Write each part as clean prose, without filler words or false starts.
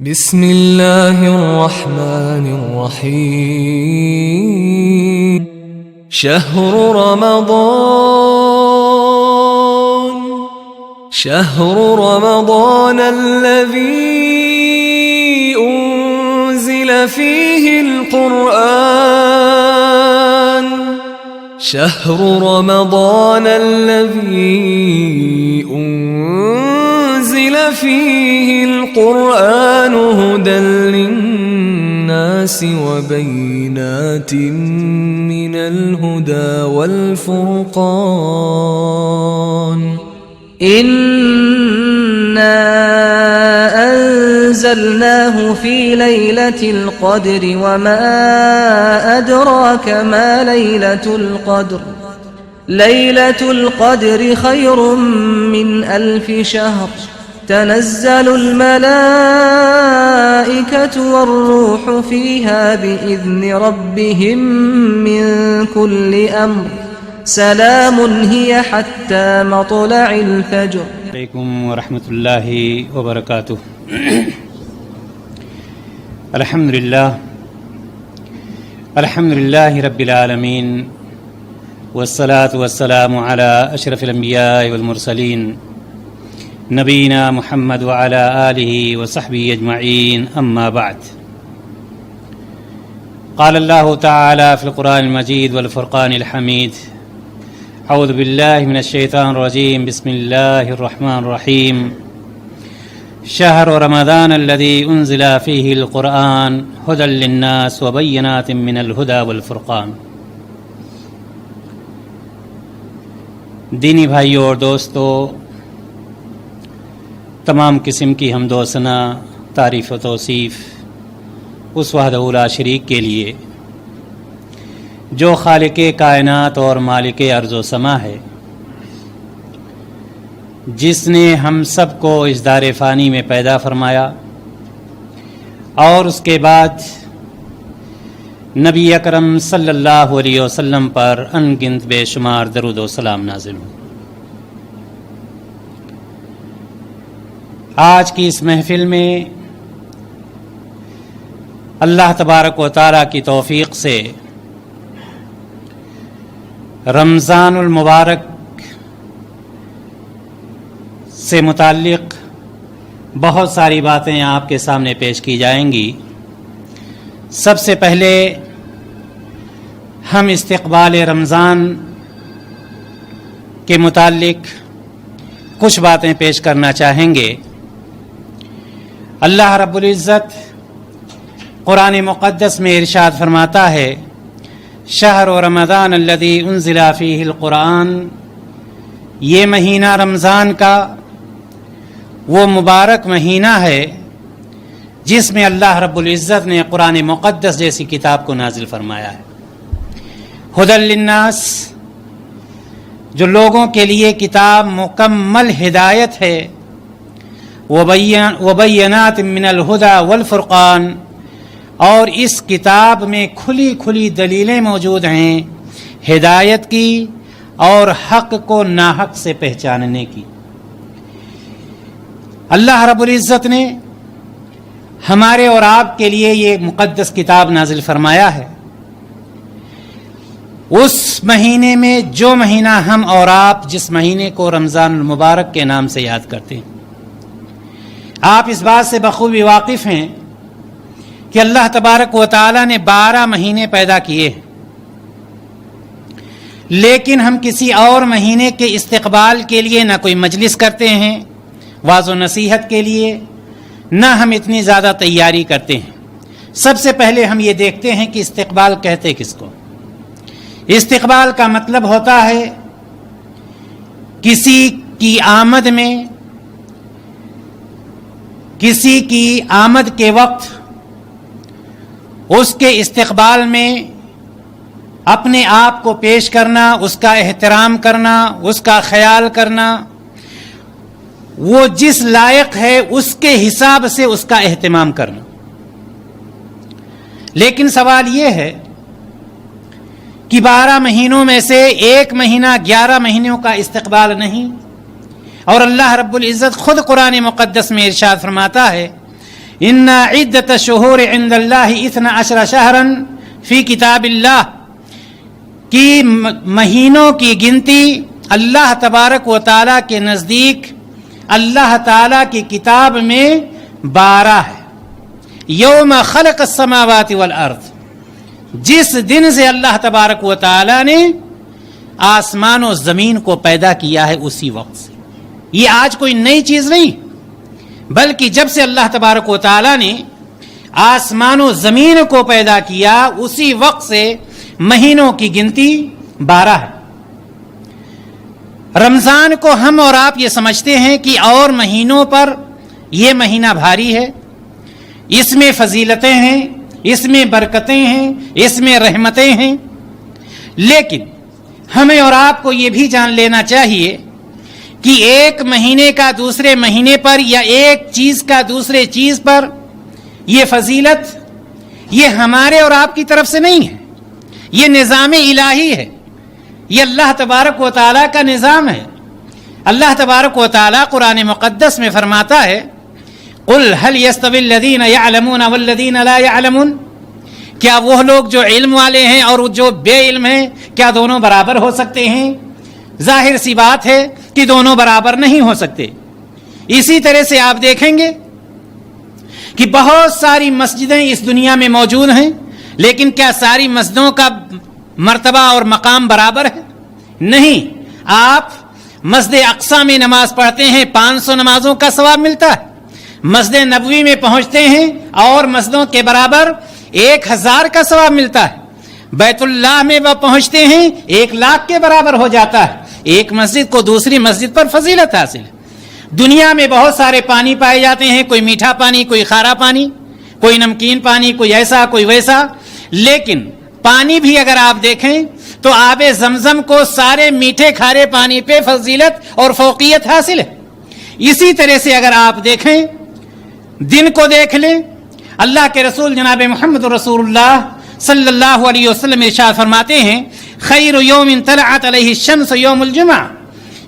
بسم اللہ الرحمن الرحیم شہر رمضان الذی انزل فیہ القرآن شہر رمضان الذی انزل فیہ القرآن هدى للناس وبينات من الهدى والفرقان إنا أنزلناه في ليلة القدر وما أدراك ما ليلة القدر ليلة القدر خير من 1000 شهر تنزل الملائكة والروح فيها بإذن ربهم من كل أمر سلام هي حتى مطلع الفجر. علیکم ورحمۃ اللہ وبرکاتہ. الحمد للہ رب العالمین والصلاة والسلام على اشرف الانبیاء والمرسلین نبینا محمد وعلى آلہ وصحبہ اجمعین اما بعد. قال اللہ تعالی فی القرآن المجید والفرقان الحمید اعوذ باللہ من الشیطان الرجیم بسم اللہ الرحمن الرحیم شہر رمضان الذی انزل فیہ القرآن ھدی للناس وبینات من الھدی والفرقان. دینی بھائیوں اور دوستو، تمام قسم کی حمد و ثنا، تعریف و توصیف اس وحدہ لا شریک کے لیے جو خالق کائنات اور مالک ارض و سما ہے، جس نے ہم سب کو اس دار فانی میں پیدا فرمایا اور اس کے بعد نبی اکرم صلی اللہ علیہ وسلم پر ان گنت بے شمار درود و سلام نازل ہوں. آج کی اس محفل میں اللہ تبارک و تعالیٰ کی توفیق سے رمضان المبارک سے متعلق بہت ساری باتیں آپ کے سامنے پیش کی جائیں گی. سب سے پہلے ہم استقبال رمضان کے متعلق کچھ باتیں پیش کرنا چاہیں گے. اللہ رب العزت قرآن مقدس میں ارشاد فرماتا ہے، شہر رمضان الذی انزل فیہ القرآن، یہ مہینہ رمضان کا وہ مبارک مہینہ ہے جس میں اللہ رب العزت نے قرآن مقدس جیسی کتاب کو نازل فرمایا ہے. ھدی للناس، جو لوگوں کے لیے کتاب مکمل ہدایت ہے، وبینات من الہدی والفرقان، اور اس کتاب میں کھلی کھلی دلیلیں موجود ہیں ہدایت کی اور حق کو ناحق سے پہچاننے کی. اللہ رب العزت نے ہمارے اور آپ کے لیے یہ مقدس کتاب نازل فرمایا ہے. اس مہینے میں جو مہینہ ہم اور آپ جس مہینے کو رمضان المبارک کے نام سے یاد کرتے ہیں، آپ اس بات سے بخوبی واقف ہیں کہ اللہ تبارک و تعالی نے 12 مہینے پیدا کیے، لیکن ہم کسی اور مہینے کے استقبال کے لیے نہ کوئی مجلس کرتے ہیں واعظ و نصیحت کے لیے، نہ ہم اتنی زیادہ تیاری کرتے ہیں. سب سے پہلے ہم یہ دیکھتے ہیں کہ استقبال کہتے کس کو. استقبال کا مطلب ہوتا ہے کسی کی آمد میں، کسی کی آمد کے وقت اس کے استقبال میں اپنے آپ کو پیش کرنا، اس کا احترام کرنا، اس کا خیال کرنا، وہ جس لائق ہے اس کے حساب سے اس کا اہتمام کرنا. لیکن سوال یہ ہے کہ 12 مہینوں میں سے ایک مہینہ 11 مہینوں کا استقبال نہیں، اور اللہ رب العزت خود قرآن مقدس میں ارشاد فرماتا ہے ان عدت الشہور عند اللہ 12 شہرا فی کتاب اللہ کی مہینوں کی گنتی اللہ تبارک و تعالیٰ کے نزدیک اللہ تعالیٰ کی کتاب میں 12 ہے. یوم خلق السماوات والارض، جس دن سے اللہ تبارک و تعالیٰ نے آسمان و زمین کو پیدا کیا ہے اسی وقت سے. یہ آج کوئی نئی چیز نہیں، بلکہ جب سے اللہ تبارک و تعالیٰ نے آسمان و زمین کو پیدا کیا اسی وقت سے مہینوں کی گنتی 12 ہے. رمضان کو ہم اور آپ یہ سمجھتے ہیں کہ اور مہینوں پر یہ مہینہ بھاری ہے، اس میں فضیلتیں ہیں، اس میں برکتیں ہیں، اس میں رحمتیں ہیں. لیکن ہمیں اور آپ کو یہ بھی جان لینا چاہیے کہ ایک مہینے کا دوسرے مہینے پر یا ایک چیز کا دوسرے چیز پر یہ فضیلت یہ ہمارے اور آپ کی طرف سے نہیں ہے، یہ نظام الہی ہے، یہ اللہ تبارک و تعالیٰ کا نظام ہے. اللہ تبارک و تعالیٰ قرآن مقدس میں فرماتا ہے قل هل يستوي الذين يعلمون والذين لا يعلمون، کیا وہ لوگ جو علم والے ہیں اور جو بے علم ہیں کیا دونوں برابر ہو سکتے ہیں؟ ظاہر سی بات ہے کہ دونوں برابر نہیں ہو سکتے. اسی طرح سے آپ دیکھیں گے کہ بہت ساری مسجدیں اس دنیا میں موجود ہیں، لیکن کیا ساری مسجدوں کا مرتبہ اور مقام برابر ہے؟ نہیں. آپ مسجد اقصی میں نماز پڑھتے ہیں 500 نمازوں کا ثواب ملتا ہے، مسجد نبوی میں پہنچتے ہیں اور مسجدوں کے برابر 1000 کا ثواب ملتا ہے، بیت اللہ میں وہ پہنچتے ہیں 1,00,000 کے برابر ہو جاتا ہے. ایک مسجد کو دوسری مسجد پر فضیلت حاصل ہے. دنیا میں بہت سارے پانی پائے جاتے ہیں، کوئی میٹھا پانی، کوئی کھارا پانی، کوئی نمکین پانی، کوئی ایسا کوئی ویسا، لیکن پانی بھی اگر آپ دیکھیں تو آب زمزم کو سارے میٹھے کھارے پانی پہ فضیلت اور فوقیت حاصل ہے. اسی طرح سے اگر آپ دیکھیں دن کو دیکھ لیں، اللہ کے رسول جناب محمد رسول اللہ صلی اللہ علیہ وسلم ارشاد فرماتے ہیں خیر یوم طلعت علیہ الشمس یوم الجمعہ،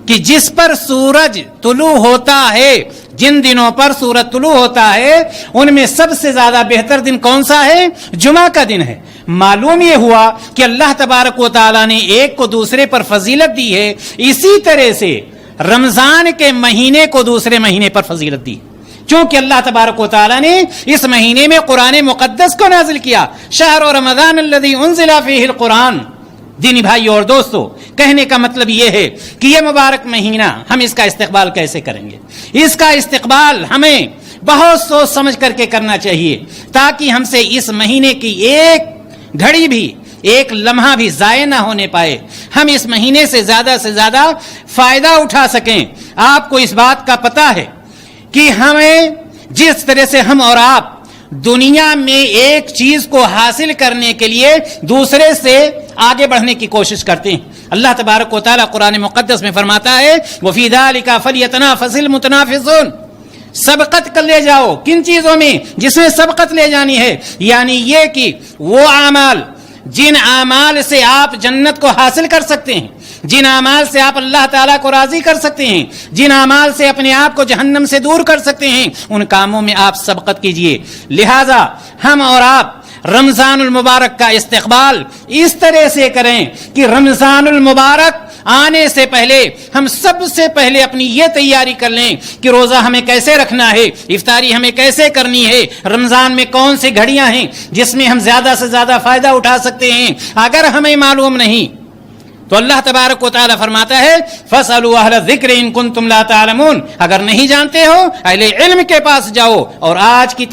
کہ جس پر سورج طلوع ہوتا ہے، جن دنوں پر سورج طلوع ہوتا ہے ان میں سب سے زیادہ بہتر دن کون سا ہے؟ جمعہ کا دن ہے. معلوم یہ ہوا کہ اللہ تبارک و تعالیٰ نے ایک کو دوسرے پر فضیلت دی ہے، اسی طرح سے رمضان کے مہینے کو دوسرے مہینے پر فضیلت دی، چونکہ اللہ تبارک و تعالیٰ نے اس مہینے میں قرآن مقدس کو نازل کیا. شہر رمضان الذی انزل فیہ القرآن. دینی بھائی اور دوستو، کہنے کا مطلب یہ ہے کہ یہ مبارک مہینہ ہم اس کا استقبال کیسے کریں گے؟ اس کا استقبال ہمیں بہت سوچ سمجھ کر کے کرنا چاہیے تاکہ ہم سے اس مہینے کی ایک گھڑی بھی، ایک لمحہ بھی ضائع نہ ہونے پائے، ہم اس مہینے سے زیادہ فائدہ اٹھا سکیں. آپ کو اس بات کا پتہ ہے کہ ہمیں جس طرح سے ہم اور آپ دنیا میں ایک چیز کو حاصل کرنے کے لیے دوسرے سے آگے بڑھنے کی کوشش کرتے ہیں، اللہ تبارک و تعالیٰ قرآن مقدس میں فرماتا ہے وَفِي ذَلِكَ فَلْيَتَنَافَسِ الْمُتَنَافِسُونَ. سبقت کر لے جاؤ، کن چیزوں میں؟ جس میں سبقت لے جانی ہے، یعنی یہ کہ وہ اعمال جن اعمال سے آپ جنت کو حاصل کر سکتے ہیں، جن اعمال سے آپ اللہ تعالیٰ کو راضی کر سکتے ہیں، جن اعمال سے اپنے آپ کو جہنم سے دور کر سکتے ہیں، ان کاموں میں آپ سبقت کیجئے. لہذا ہم اور آپ رمضان المبارک کا استقبال اس طرح سے کریں کہ رمضان المبارک آنے سے پہلے ہم سب سے پہلے اپنی یہ تیاری کر لیں کہ روزہ ہمیں کیسے رکھنا ہے، افطاری ہمیں کیسے کرنی ہے، رمضان میں کون سی گھڑیاں ہیں جس میں ہم زیادہ سے زیادہ فائدہ اٹھا سکتے ہیں. اگر ہمیں معلوم نہیں تو اللہ تبارک و تعالیٰ فرماتا ہے فَاسْأَلُوا أَهْلَ الذِّكْرِ إِن كُنتُمْ لَا تَعْلَمُونَ. اگر نہیں جانتے ہو اہل علم کے پاس جاؤ. اور آج کی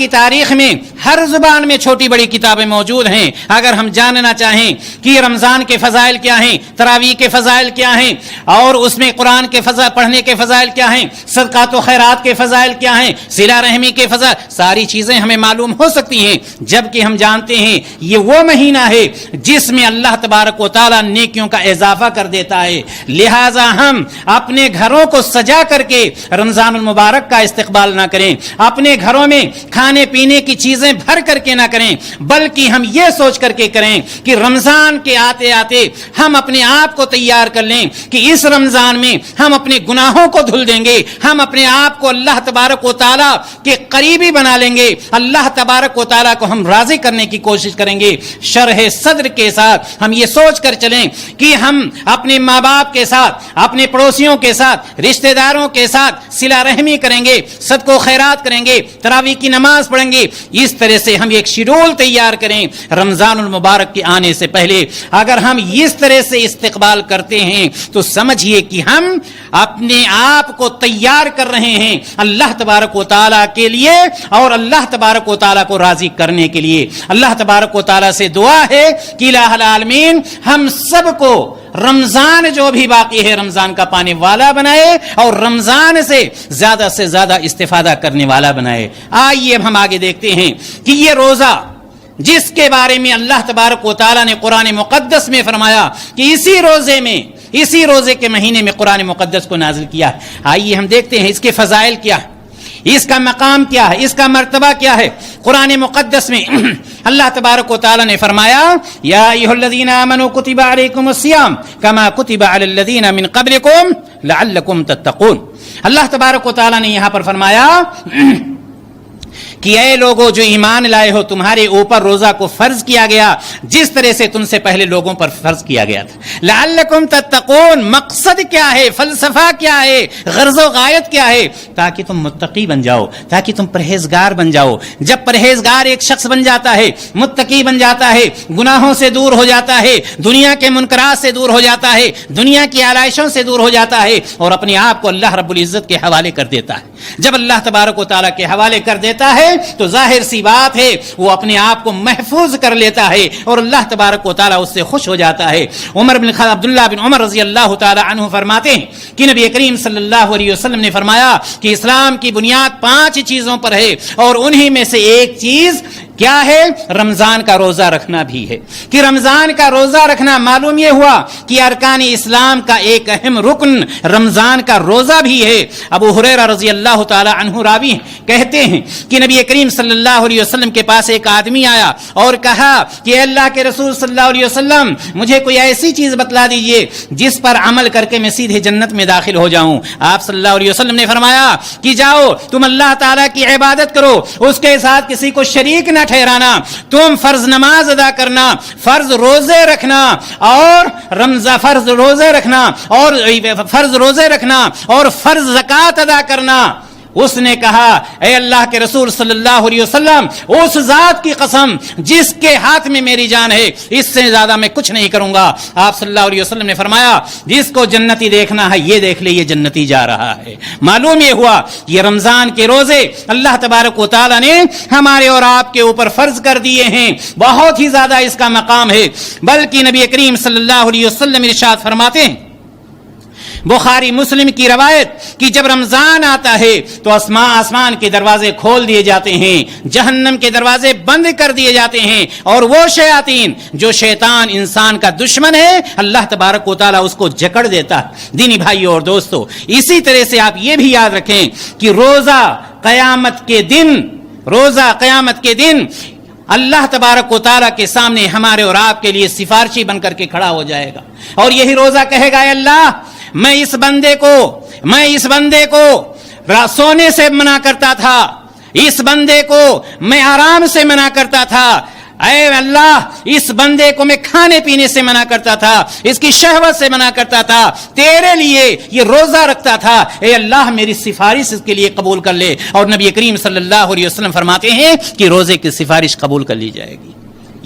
تاریخ میں ہر زبان میں چھوٹی بڑی کتابیں موجود ہیں. اگر ہم جاننا چاہیں کہ رمضان کے فضائل کیا ہیں، تراویح کے فضائل کیا ہیں، اور اس میں قرآن کے پڑھنے کے فضائل کیا ہیں، صدقات و خیرات کے فضائل کیا ہیں، صلہ رحمی کے فضائل، ساری چیزیں ہمیں معلوم ہو سکتی ہیں جبکہ ہم جانتے ہیں یہ وہ مہینہ ہے جس میں اللہ تبارک و تعالیٰ نیکیوں کا اضافہ کر دیتا ہے. لہٰذا ہم اپنے گھروں کو سجا کر کے رمضان المبارک کا استقبال نہ کریں، اپنے گھروں میں کھانے پینے کی چیزیں بھر کر کے نہ کریں، بلکہ ہم یہ سوچ کر کے کریں کہ رمضان کے آتے آتے ہم اپنے آپ کو تیار کر لیں کہ اس رمضان میں ہم اپنے گناہوں کو دھل دیں گے، ہم اپنے آپ کو اللہ تبارک و تعالیٰ کے قریبی بنا لیں گے، اللہ تبارک و تعالیٰ کو ہم راضی کرنے کی کوشش کریں گے۔ شرح صدر کے ساتھ ہم یہ سوچ کر چلیں کہ ہم اپنے ماں باپ کے ساتھ، اپنے پڑوسیوں کے ساتھ، رشتہ داروں کے ساتھ صلہ رحمی کریں گے، صدقہ و خیرات کریں گے، تراویح کی نماز پڑھیں گے۔ اس طرح سے ہم ایک شیڈول تیار کریں رمضان المبارک کے آنے سے پہلے۔ اگر ہم اس طرح سے استقبال کرتے ہیں تو سمجھیے کہ ہم اپنے آپ کو تیار کر رہے ہیں اللہ تبارک و تعالیٰ کے لیے اور اللہ تبارک و تعالیٰ کو راضی کرنے کے لیے۔ اللہ تبارک و تعالیٰ سے دعا ہے کہ الہ العالمین ہم سب کو رمضان جو بھی باقی ہے رمضان کا پانے والا بنائے اور رمضان سے زیادہ استفادہ کرنے والا بنائے۔ آئیے اب ہم آگے دیکھتے ہیں کہ یہ روزہ جس کے بارے میں اللہ تبارک و تعالیٰ نے قرآن مقدس میں فرمایا کہ اسی روزے کے مہینے میں قرآن مقدس کو نازل کیا ہے، آئیے ہم دیکھتے ہیں اس کے فضائل کیا ہے، اس کا مقام کیا ہے، اس کا مرتبہ کیا ہے۔ قرآن مقدس میں اللہ تبارک و تعالی نے فرمایا یا ایھا الذین آمنوا کتب علیکم الصیام کما کتب علی الذین من قبلکم لعلکم تتقون۔ اللہ تبارک و تعالی نے یہاں پر فرمایا کہ اے لوگوں جو ایمان لائے ہو، تمہارے اوپر روزہ کو فرض کیا گیا جس طرح سے تم سے پہلے لوگوں پر فرض کیا گیا تھا۔ لعلکم تتقون، مقصد کیا ہے، فلسفہ کیا ہے، غرض و غایت کیا ہے؟ تاکہ تم متقی بن جاؤ، تاکہ تم پرہیزگار بن جاؤ۔ جب پرہیزگار ایک شخص بن جاتا ہے، متقی بن جاتا ہے، گناہوں سے دور ہو جاتا ہے، دنیا کے منکرات سے دور ہو جاتا ہے، دنیا کی آلائشوں سے دور ہو جاتا ہے اور اپنے آپ کو اللہ رب العزت کے حوالے کر دیتا ہے۔ جب اللہ تبارک و تعالیٰ کے حوالے کر دیتا ہے تو ظاہر سی بات ہے وہ اپنے آپ کو محفوظ کر لیتا ہے اور اللہ تبارک و تعالیٰ اس سے خوش ہو جاتا ہے۔ عبداللہ بن عمر رضی اللہ تعالیٰ عنہ فرماتے ہیں کہ نبی کریم صلی اللہ علیہ وسلم نے فرمایا کہ اسلام کی بنیاد 5 چیزوں پر ہے اور انہی میں سے ایک چیز کیا ہے؟ رمضان کا روزہ رکھنا بھی ہے۔ کہ رمضان کا روزہ رکھنا، معلوم یہ ہوا کہ ارکان اسلام کا ایک اہم رکن رمضان کا روزہ بھی ہے۔ ابو ہریرہ رضی اللہ تعالی عنہ راوی کہتے ہیں کہ نبی کریم صلی اللہ علیہ وسلم کے پاس ایک آدمی آیا اور کہا کہ اے اللہ کے رسول صلی اللہ علیہ وسلم مجھے کوئی ایسی چیز بتلا دیجئے جس پر عمل کر کے میں سیدھے جنت میں داخل ہو جاؤں۔ آپ صلی اللہ علیہ وسلم نے فرمایا کہ جاؤ تم اللہ تعالیٰ کی عبادت کرو، اس کے ساتھ کسی کو شریک نہ ٹھہرانا، تم فرض نماز ادا کرنا، فرض روزے رکھنا اور فرض زکات ادا کرنا۔ اس نے کہا اے اللہ کے رسول صلی اللہ علیہ وسلم اس ذات کی قسم جس کے ہاتھ میں میری جان ہے اس سے زیادہ میں کچھ نہیں کروں گا۔ آپ صلی اللہ علیہ وسلم نے فرمایا جس کو جنتی دیکھنا ہے یہ دیکھ لے، یہ جنتی جا رہا ہے۔ معلوم یہ ہوا یہ رمضان کے روزے اللہ تبارک و تعالی نے ہمارے اور آپ کے اوپر فرض کر دیے ہیں، بہت ہی زیادہ اس کا مقام ہے۔ بلکہ نبی کریم صلی اللہ علیہ وسلم ارشاد فرماتے ہیں، بخاری مسلم کی روایت کہ جب رمضان آتا ہے تو آسمان کے دروازے کھول دیے جاتے ہیں، جہنم کے دروازے بند کر دیے جاتے ہیں اور وہ شیاطین جو شیطان انسان کا دشمن ہے اللہ تبارک و تعالیٰ اس کو جکڑ دیتا ہے۔ دینی بھائیو اور دوستو، اسی طرح سے آپ یہ بھی یاد رکھیں کہ روزہ قیامت کے دن اللہ تبارک و تعالیٰ کے سامنے ہمارے اور آپ کے لیے سفارشی بن کر کے کھڑا ہو جائے گا اور یہی روزہ کہے گا اے اللہ میں اس بندے کو سونے سے منع کرتا تھا، اس بندے کو میں آرام سے منع کرتا تھا، اے اللہ اس بندے کو میں کھانے پینے سے منع کرتا تھا، اس کی شہوت سے منع کرتا تھا، تیرے لیے یہ روزہ رکھتا تھا، اے اللہ میری سفارش اس کے لیے قبول کر لے۔ اور نبی کریم صلی اللہ علیہ وسلم فرماتے ہیں کہ روزے کی سفارش قبول کر لی جائے گی۔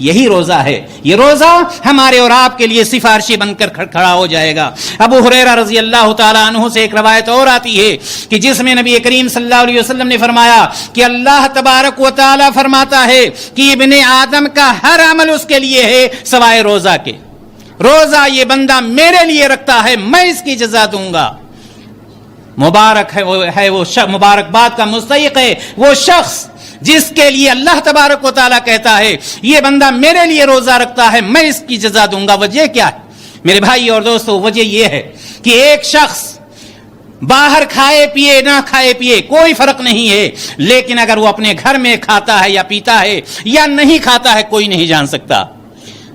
یہی روزہ ہے، یہ روزہ ہمارے اور آپ کے لیے سفارشی بن کر کھڑا ہو جائے گا۔ ابو ہریرہ رضی اللہ تعالیٰ عنہ سے ایک روایت اور آتی ہے کہ جس میں نبی کریم صلی اللہ علیہ وسلم نے فرمایا کہ اللہ تبارک و تعالیٰ فرماتا ہے کہ ابن آدم کا ہر عمل اس کے لیے ہے سوائے روزہ کے۔ روزہ یہ بندہ میرے لیے رکھتا ہے، میں اس کی جزا دوں گا۔ مبارک ہے وہ مبارکباد کا مستحق ہے وہ شخص جس کے لیے اللہ تبارک و تعالیٰ کہتا ہے یہ بندہ میرے لیے روزہ رکھتا ہے، میں اس کی جزا دوں گا۔ وجہ کیا ہے میرے بھائی اور دوستو؟ وجہ یہ ہے کہ ایک شخص باہر کھائے پیے نہ کھائے پیے کوئی فرق نہیں ہے، لیکن اگر وہ اپنے گھر میں کھاتا ہے یا پیتا ہے یا نہیں کھاتا ہے کوئی نہیں جان سکتا۔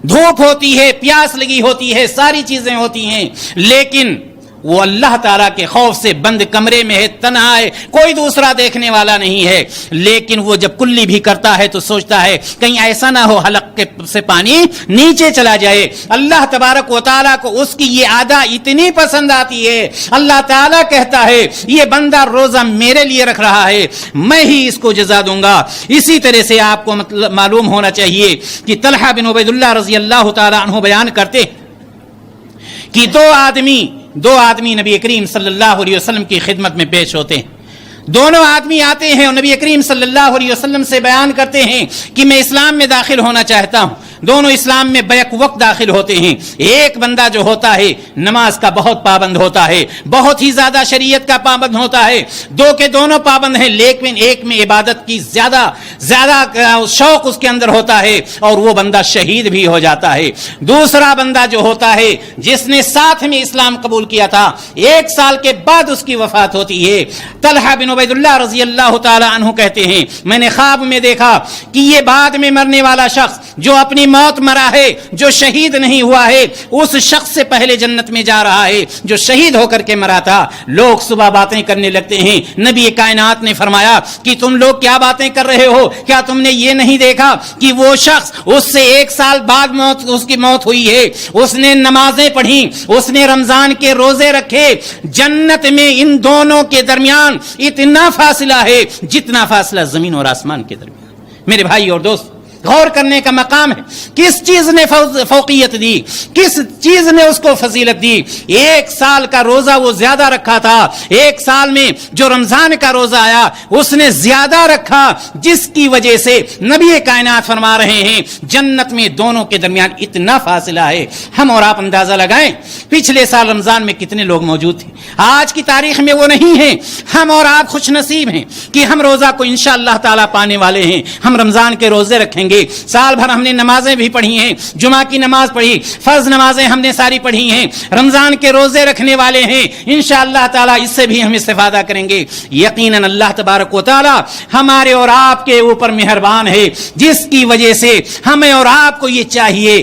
دھوپ ہوتی ہے، پیاس لگی ہوتی ہے، ساری چیزیں ہوتی ہیں، لیکن وہ اللہ تعالیٰ کے خوف سے بند کمرے میں ہے، تنہا ہے، کوئی دوسرا دیکھنے والا نہیں ہے، لیکن وہ جب کلی بھی کرتا ہے تو سوچتا ہے کہیں ایسا نہ ہو حلق سے پانی نیچے چلا جائے۔ اللہ تبارک و تعالیٰ کو اس کی یہ عادت اتنی پسند آتی ہے، اللہ تعالیٰ کہتا ہے یہ بندہ روزہ میرے لیے رکھ رہا ہے، میں ہی اس کو جزا دوں گا۔ اسی طرح سے آپ کو معلوم ہونا چاہیے کہ طلحہ بن عبید اللہ رضی اللہ تعالیٰ عنہ بیان کرتے کہ دو آدمی نبی کریم صلی اللہ علیہ وسلم کی خدمت میں پیش ہوتے ہیں۔ دونوں آدمی آتے ہیں اور نبی کریم صلی اللہ علیہ وسلم سے بیان کرتے ہیں کہ میں اسلام میں داخل ہونا چاہتا ہوں۔ دونوں اسلام میں بیک وقت داخل ہوتے ہیں۔ ایک بندہ جو ہوتا ہے نماز کا بہت پابند ہوتا ہے، بہت ہی زیادہ شریعت کا پابند ہوتا ہے، دو کے دونوں پابند ہیں، لیکن ایک میں عبادت کی زیادہ شوق اس کے اندر ہوتا ہے اور وہ بندہ شہید بھی ہو جاتا ہے۔ دوسرا بندہ جو ہوتا ہے جس نے ساتھ میں اسلام قبول کیا تھا، 1 سال کے بعد اس کی وفات ہوتی ہے۔ طلحہ بن عبید اللہ رضی اللہ تعالی عنہ کہتے ہیں میں نے خواب میں دیکھا کہ یہ بعد میں مرنے والا شخص جو اپنی موت مرا ہے، جو شہید نہیں ہوا ہے، اس شخص سے پہلے جنت میں جا رہا ہے جو شہید ہو کر کے مرا تھا۔ لوگ صبح باتیں کرنے لگتے ہیں، نبی کائنات نے فرمایا کہ تم لوگ کیا باتیں کر رہے ہو؟ کیا تم نے یہ نہیں دیکھا کہ وہ شخص اس سے 1 سال بعد اس کی موت ہوئی ہے، اس نے نمازیں پڑھی، اس نے رمضان کے روزے رکھے، جنت میں ان دونوں کے درمیان اتنا فاصلہ ہے جتنا فاصلہ زمین اور آسمان کے درمیان۔ میرے بھائی اور دوست، غور کرنے کا مقام ہے کس چیز نے فوقیت دی، کس چیز نے اس کو فضیلت دی۔ 1 سال کا روزہ وہ زیادہ رکھا تھا، 1 سال میں جو رمضان کا روزہ آیا اس نے زیادہ رکھا، جس کی وجہ سے نبی کائنات فرما رہے ہیں جنت میں دونوں کے درمیان اتنا فاصلہ ہے۔ ہم اور آپ اندازہ لگائیں پچھلے سال رمضان میں کتنے لوگ موجود تھے، آج کی تاریخ میں وہ نہیں ہیں۔ ہم اور آپ خوش نصیب ہیں کہ ہم روزہ کو انشاءاللہ تعالی پانے والے ہیں، ہم رمضان کے روزے رکھیں گے۔ سال بھر ہم نے نمازیں بھی پڑھی ہیں، جمعہ کی نماز پڑھی، فرض نمازیں ہم نے ساری پڑھی ہیں، رمضان کے روزے رکھنے والے ہیں، انشاءاللہ تعالی اس سے بھی ہم استفادہ کریں گے۔ یقیناً اللہ تبارک و تعالی ہمارے اور آپ کے اوپر مہربان ہے، جس کی وجہ سے ہمیں اور آپ کو یہ چاہیے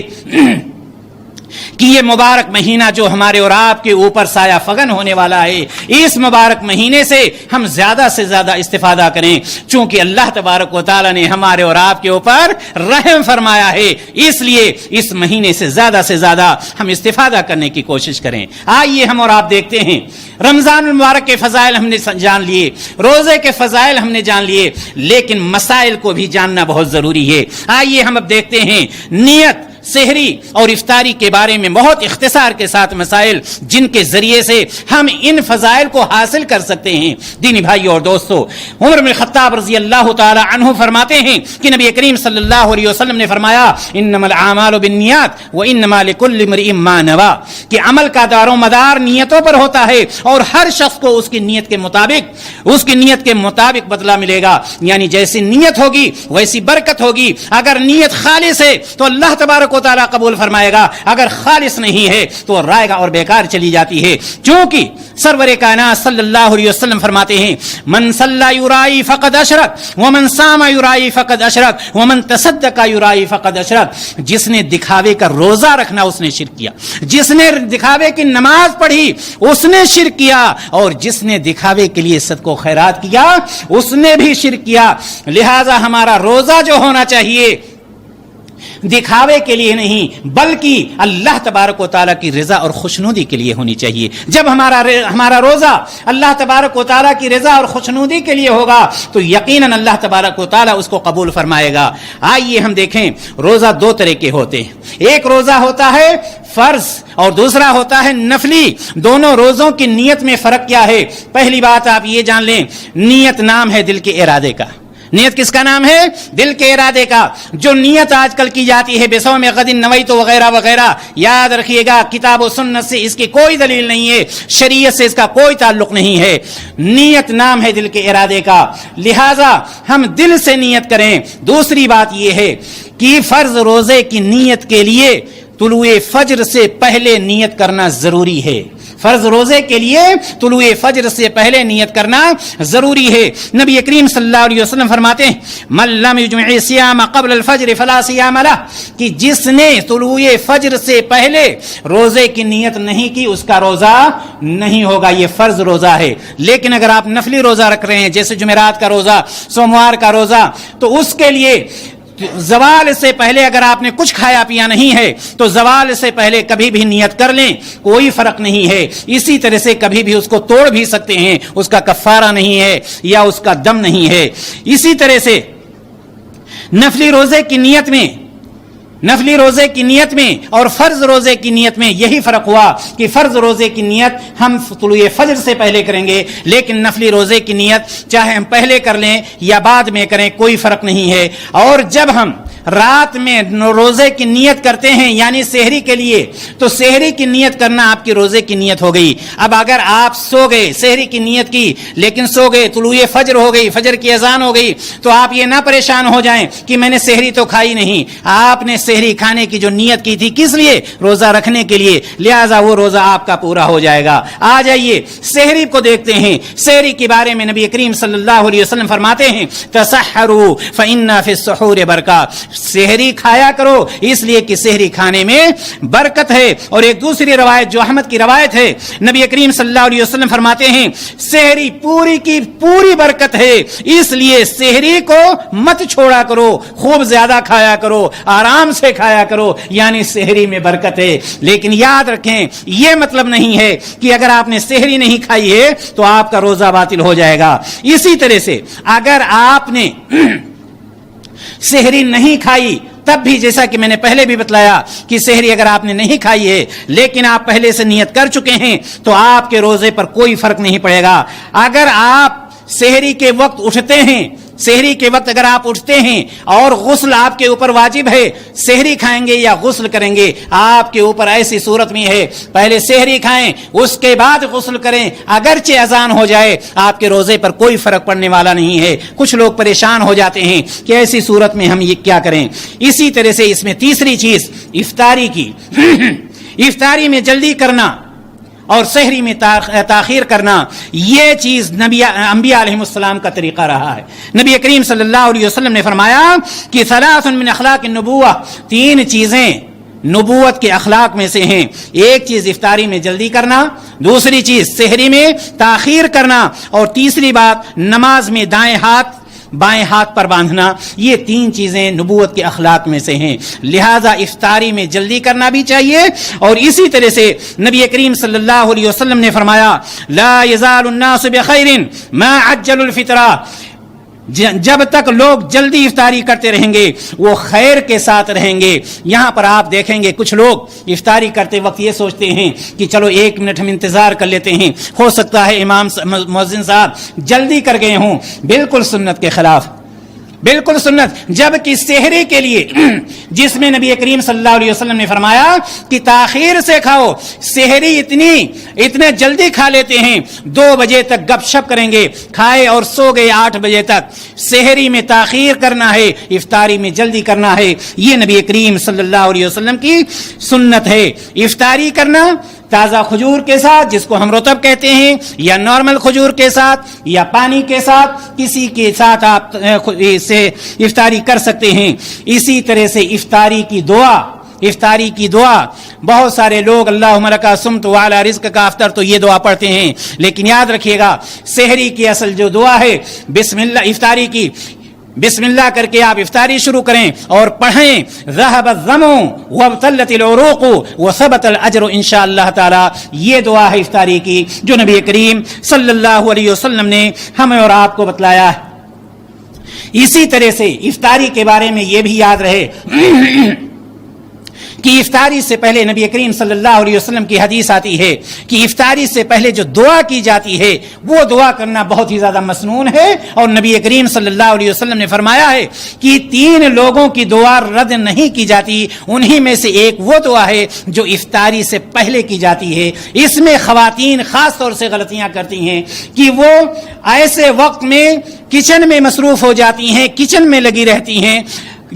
کہ یہ مبارک مہینہ جو ہمارے اور آپ کے اوپر سایہ فگن ہونے والا ہے، اس مبارک مہینے سے ہم زیادہ سے زیادہ استفادہ کریں، چونکہ اللہ تبارک و تعالی نے ہمارے اور آپ کے اوپر رحم فرمایا ہے، اس لیے اس مہینے سے زیادہ ہم استفادہ کرنے کی کوشش کریں۔ آئیے ہم اور آپ دیکھتے ہیں رمضان المبارک کے فضائل ہم نے جان لیے، روزے کے فضائل ہم نے جان لیے، لیکن مسائل کو بھی جاننا بہت ضروری ہے۔ آئیے ہم اب دیکھتے ہیں نیت، سحری اور افطاری کے بارے میں بہت اختصار کے ساتھ مسائل جن کے ذریعے سے ہم ان فضائل کو حاصل کر سکتے ہیں۔ دینی بھائی اور دوستو، عمر بن الخطاب رضی اللہ تعالی عنہ فرماتے ہیں کہ نبی کریم صلی اللہ علیہ وسلم نے فرمایا انما الاعمال بالنیات وانما لكل امرئ ما نوى، کہ عمل کا دار و مدار نیتوں پر ہوتا ہے اور ہر شخص کو اس کی نیت کے مطابق بدلہ ملے گا، یعنی جیسی نیت ہوگی ویسی برکت ہوگی۔ اگر نیت خالص ہے تو اللہ تبارک و تعالی قبول فرمائے گا، اگر خالص نہیں ہے تو رائے اور بیکار چلی جاتی ہے، چونکہ سرور کائنات صلی اللہ علیہ وسلم فرماتے ہیں من صلی یرائی فقد اشرک ومن صام یرائی فقد اشرک ومن تصدق یرائی فقد اشرک۔ جس نے دکھاوے کا روزہ رکھنا اس نے شرک کیا، جس نے دکھاوے کی نماز پڑھی اس نے شرک کیا، اور جس نے دکھاوے کے لیے صدقہ و خیرات کیا اس نے بھی شرک کیا۔ لہذا ہمارا روزہ جو ہونا چاہیے دکھاوے کے لیے نہیں بلکہ اللہ تبارک و تعالیٰ کی رضا اور خوشنودی کے لیے ہونی چاہیے۔ جب ہمارا روزہ اللہ تبارک و تعالیٰ کی رضا اور خوشنودی کے لیے ہوگا تو یقیناً اللہ تبارک و تعالیٰ اس کو قبول فرمائے گا۔ آئیے ہم دیکھیں روزہ 2 طرح کے ہوتے ہیں، ایک روزہ ہوتا ہے فرض اور دوسرا ہوتا ہے نفلی۔ دونوں روزوں کی نیت میں فرق کیا ہے؟ پہلی بات آپ یہ جان لیں، نیت نام ہے دل کے ارادے کا۔ نیت کس کا نام ہے؟ دل کے ارادے کا۔ جو نیت آج کل کی جاتی ہے بصوم غد نویت وغیرہ وغیرہ، یاد رکھیے گا کتاب و سنت سے اس کی کوئی دلیل نہیں ہے، شریعت سے اس کا کوئی تعلق نہیں ہے۔ نیت نام ہے دل کے ارادے کا، لہذا ہم دل سے نیت کریں۔ دوسری بات یہ ہے کہ فرض روزے کی نیت کے لیے طلوع فجر سے پہلے نیت کرنا ضروری ہے۔ فرض روزے کے لیے طلوع فجر سے پہلے نیت کرنا ضروری ہے۔ نبی کریم صلی اللہ علیہ وسلم فرماتے ہیں من لم یجمع الصیام قبل الفجر فلا صیام لہ، کہ جس نے طلوع فجر سے پہلے روزے کی نیت نہیں کی اس کا روزہ نہیں ہوگا، یہ فرض روزہ ہے۔ لیکن اگر آپ نفلی روزہ رکھ رہے ہیں جیسے جمعرات کا روزہ، سوموار کا روزہ، تو اس کے لیے زوال سے پہلے اگر آپ نے کچھ کھایا پیا نہیں ہے تو زوال سے پہلے کبھی بھی نیت کر لیں، کوئی فرق نہیں ہے۔ اسی طرح سے کبھی بھی اس کو توڑ بھی سکتے ہیں، اس کا کفارہ نہیں ہے یا اس کا دم نہیں ہے۔ اسی طرح سے نفلی روزے کی نیت میں اور فرض روزے کی نیت میں یہی فرق ہوا کہ فرض روزے کی نیت ہم طلوع فجر سے پہلے کریں گے، لیکن نفلی روزے کی نیت چاہے ہم پہلے کر لیں یا بعد میں کریں کوئی فرق نہیں ہے۔ اور جب ہم رات میں روزے کی نیت کرتے ہیں یعنی سحری کے لیے، تو سحری کی نیت کرنا آپ کی روزے کی نیت ہو گئی۔ اب اگر آپ سو گئے، سحری کی نیت کی لیکن سو گئے، طلوع فجر ہو گئی، فجر کی اذان ہو گئی، تو آپ یہ نہ پریشان ہو جائیں کہ میں نے سحری تو کھائی نہیں۔ آپ نے سحری کھانے کی جو نیت کی تھی کس لیے؟ روزہ رکھنے کے لیے، لہذا وہ روزہ آپ کا پورا ہو جائے گا۔ آ جائیے سحری کو دیکھتے ہیں۔ سحری کے بارے میں نبی کریم صلی اللہ علیہ وسلم فرماتے ہیں تسحروا فإن فی السحور برکہ، سحری کھایا کرو اس لیے کہ سحری کھانے میں برکت ہے۔ اور ایک دوسری روایت جو احمد کی روایت ہے، نبی کریم صلی اللہ علیہ وسلم فرماتے ہیں سحری پوری کی پوری برکت ہے، اس لیے سحری کو مت چھوڑا کرو، خوب زیادہ کھایا کرو، آرام سے کھایا کرو، یعنی سحری میں برکت ہے۔ لیکن یاد رکھیں یہ مطلب نہیں ہے کہ اگر آپ نے سحری نہیں کھائی ہے تو آپ کا روزہ باطل ہو جائے گا۔ اسی طرح سے اگر آپ نے سحری نہیں کھائی تب بھی، جیسا کہ میں نے پہلے بھی بتلایا کہ سحری اگر آپ نے نہیں کھائی ہے لیکن آپ پہلے سے نیت کر چکے ہیں تو آپ کے روزے پر کوئی فرق نہیں پڑے گا۔ اگر آپ سحری کے وقت اٹھتے ہیں، سحری کے وقت اگر آپ اٹھتے ہیں اور غسل آپ کے اوپر واجب ہے، سحری کھائیں گے یا غسل کریں گے، آپ کے اوپر ایسی صورت میں ہے پہلے سحری کھائیں اس کے بعد غسل کریں، اگرچہ اذان ہو جائے آپ کے روزے پر کوئی فرق پڑنے والا نہیں ہے۔ کچھ لوگ پریشان ہو جاتے ہیں کہ ایسی صورت میں ہم یہ کیا کریں۔ اسی طرح سے اس میں تیسری چیز افطاری کی افطاری میں جلدی کرنا اور سحری میں تاخیر کرنا، یہ چیز انبیاء علیہ السلام کا طریقہ رہا ہے۔ نبی کریم صلی اللہ علیہ وسلم نے فرمایا کہ ثلاث من اخلاق النبوہ، تین چیزیں نبوت کے اخلاق میں سے ہیں۔ ایک چیز افطاری میں جلدی کرنا، دوسری چیز سحری میں تاخیر کرنا، اور تیسری بات نماز میں دائیں ہاتھ بائیں ہاتھ پر باندھنا۔ یہ تین چیزیں نبوت کے اخلاق میں سے ہیں، لہذا افطاری میں جلدی کرنا بھی چاہیے۔ اور اسی طرح سے نبی کریم صلی اللہ علیہ وسلم نے فرمایا لا یزال الناس بخیر ما عجلوا الفطرہ، جب تک لوگ جلدی افطاری کرتے رہیں گے وہ خیر کے ساتھ رہیں گے۔ یہاں پر آپ دیکھیں گے کچھ لوگ افطاری کرتے وقت یہ سوچتے ہیں کہ چلو 1 منٹ ہم انتظار کر لیتے ہیں، ہو سکتا ہے امام مؤذن صاحب جلدی کر گئے ہوں، بالکل سنت کے خلاف، بالکل سنت۔ جبکہ سحری کے لیے جس میں نبی کریم صلی اللہ علیہ وسلم نے فرمایا کہ تاخیر سے کھاؤ، سحری اتنے جلدی کھا لیتے ہیں 2 بجے تک گپ شپ کریں گے، کھائے اور سو گئے 8 بجے تک۔ سحری میں تاخیر کرنا ہے، افطاری میں جلدی کرنا ہے، یہ نبی کریم صلی اللہ علیہ وسلم کی سنت ہے۔ افطاری کرنا تازہ کھجور کے ساتھ، جس کو ہم رطب کہتے ہیں، یا نارمل کھجور کے ساتھ یا پانی کے ساتھ، کسی کے ساتھ آپ سے افطاری کر سکتے ہیں۔ اسی طرح سے افطاری کی دعا بہت سارے لوگ اللہم لکا صمت وعلی رزق کا افطر تو یہ دعا پڑھتے ہیں، لیکن یاد رکھیے گا سحری کی اصل جو دعا ہے بسم اللہ، افطاری کی بسم اللہ کر کے آپ افطاری شروع کریں اور پڑھیں ذهب الظمأ وابتلت العروق وثبت الاجر انشاءاللہ تعالی۔ یہ دعا ہے افطاری کی جو نبی کریم صلی اللہ علیہ وسلم نے ہمیں اور آپ کو بتلایا ہے۔ اسی طرح سے افطاری کے بارے میں یہ بھی یاد رہے کہ افطاری سے پہلے نبی کریم صلی اللہ علیہ وسلم کی حدیث آتی ہے کہ افطاری سے پہلے جو دعا کی جاتی ہے وہ دعا کرنا بہت ہی زیادہ مسنون ہے، اور نبی کریم صلی اللہ علیہ وسلم نے فرمایا ہے کہ 3 لوگوں کی دعا رد نہیں کی جاتی، انہی میں سے ایک وہ دعا ہے جو افطاری سے پہلے کی جاتی ہے۔ اس میں خواتین خاص طور سے غلطیاں کرتی ہیں کہ وہ ایسے وقت میں کچن میں مصروف ہو جاتی ہیں، کچن میں لگی رہتی ہیں،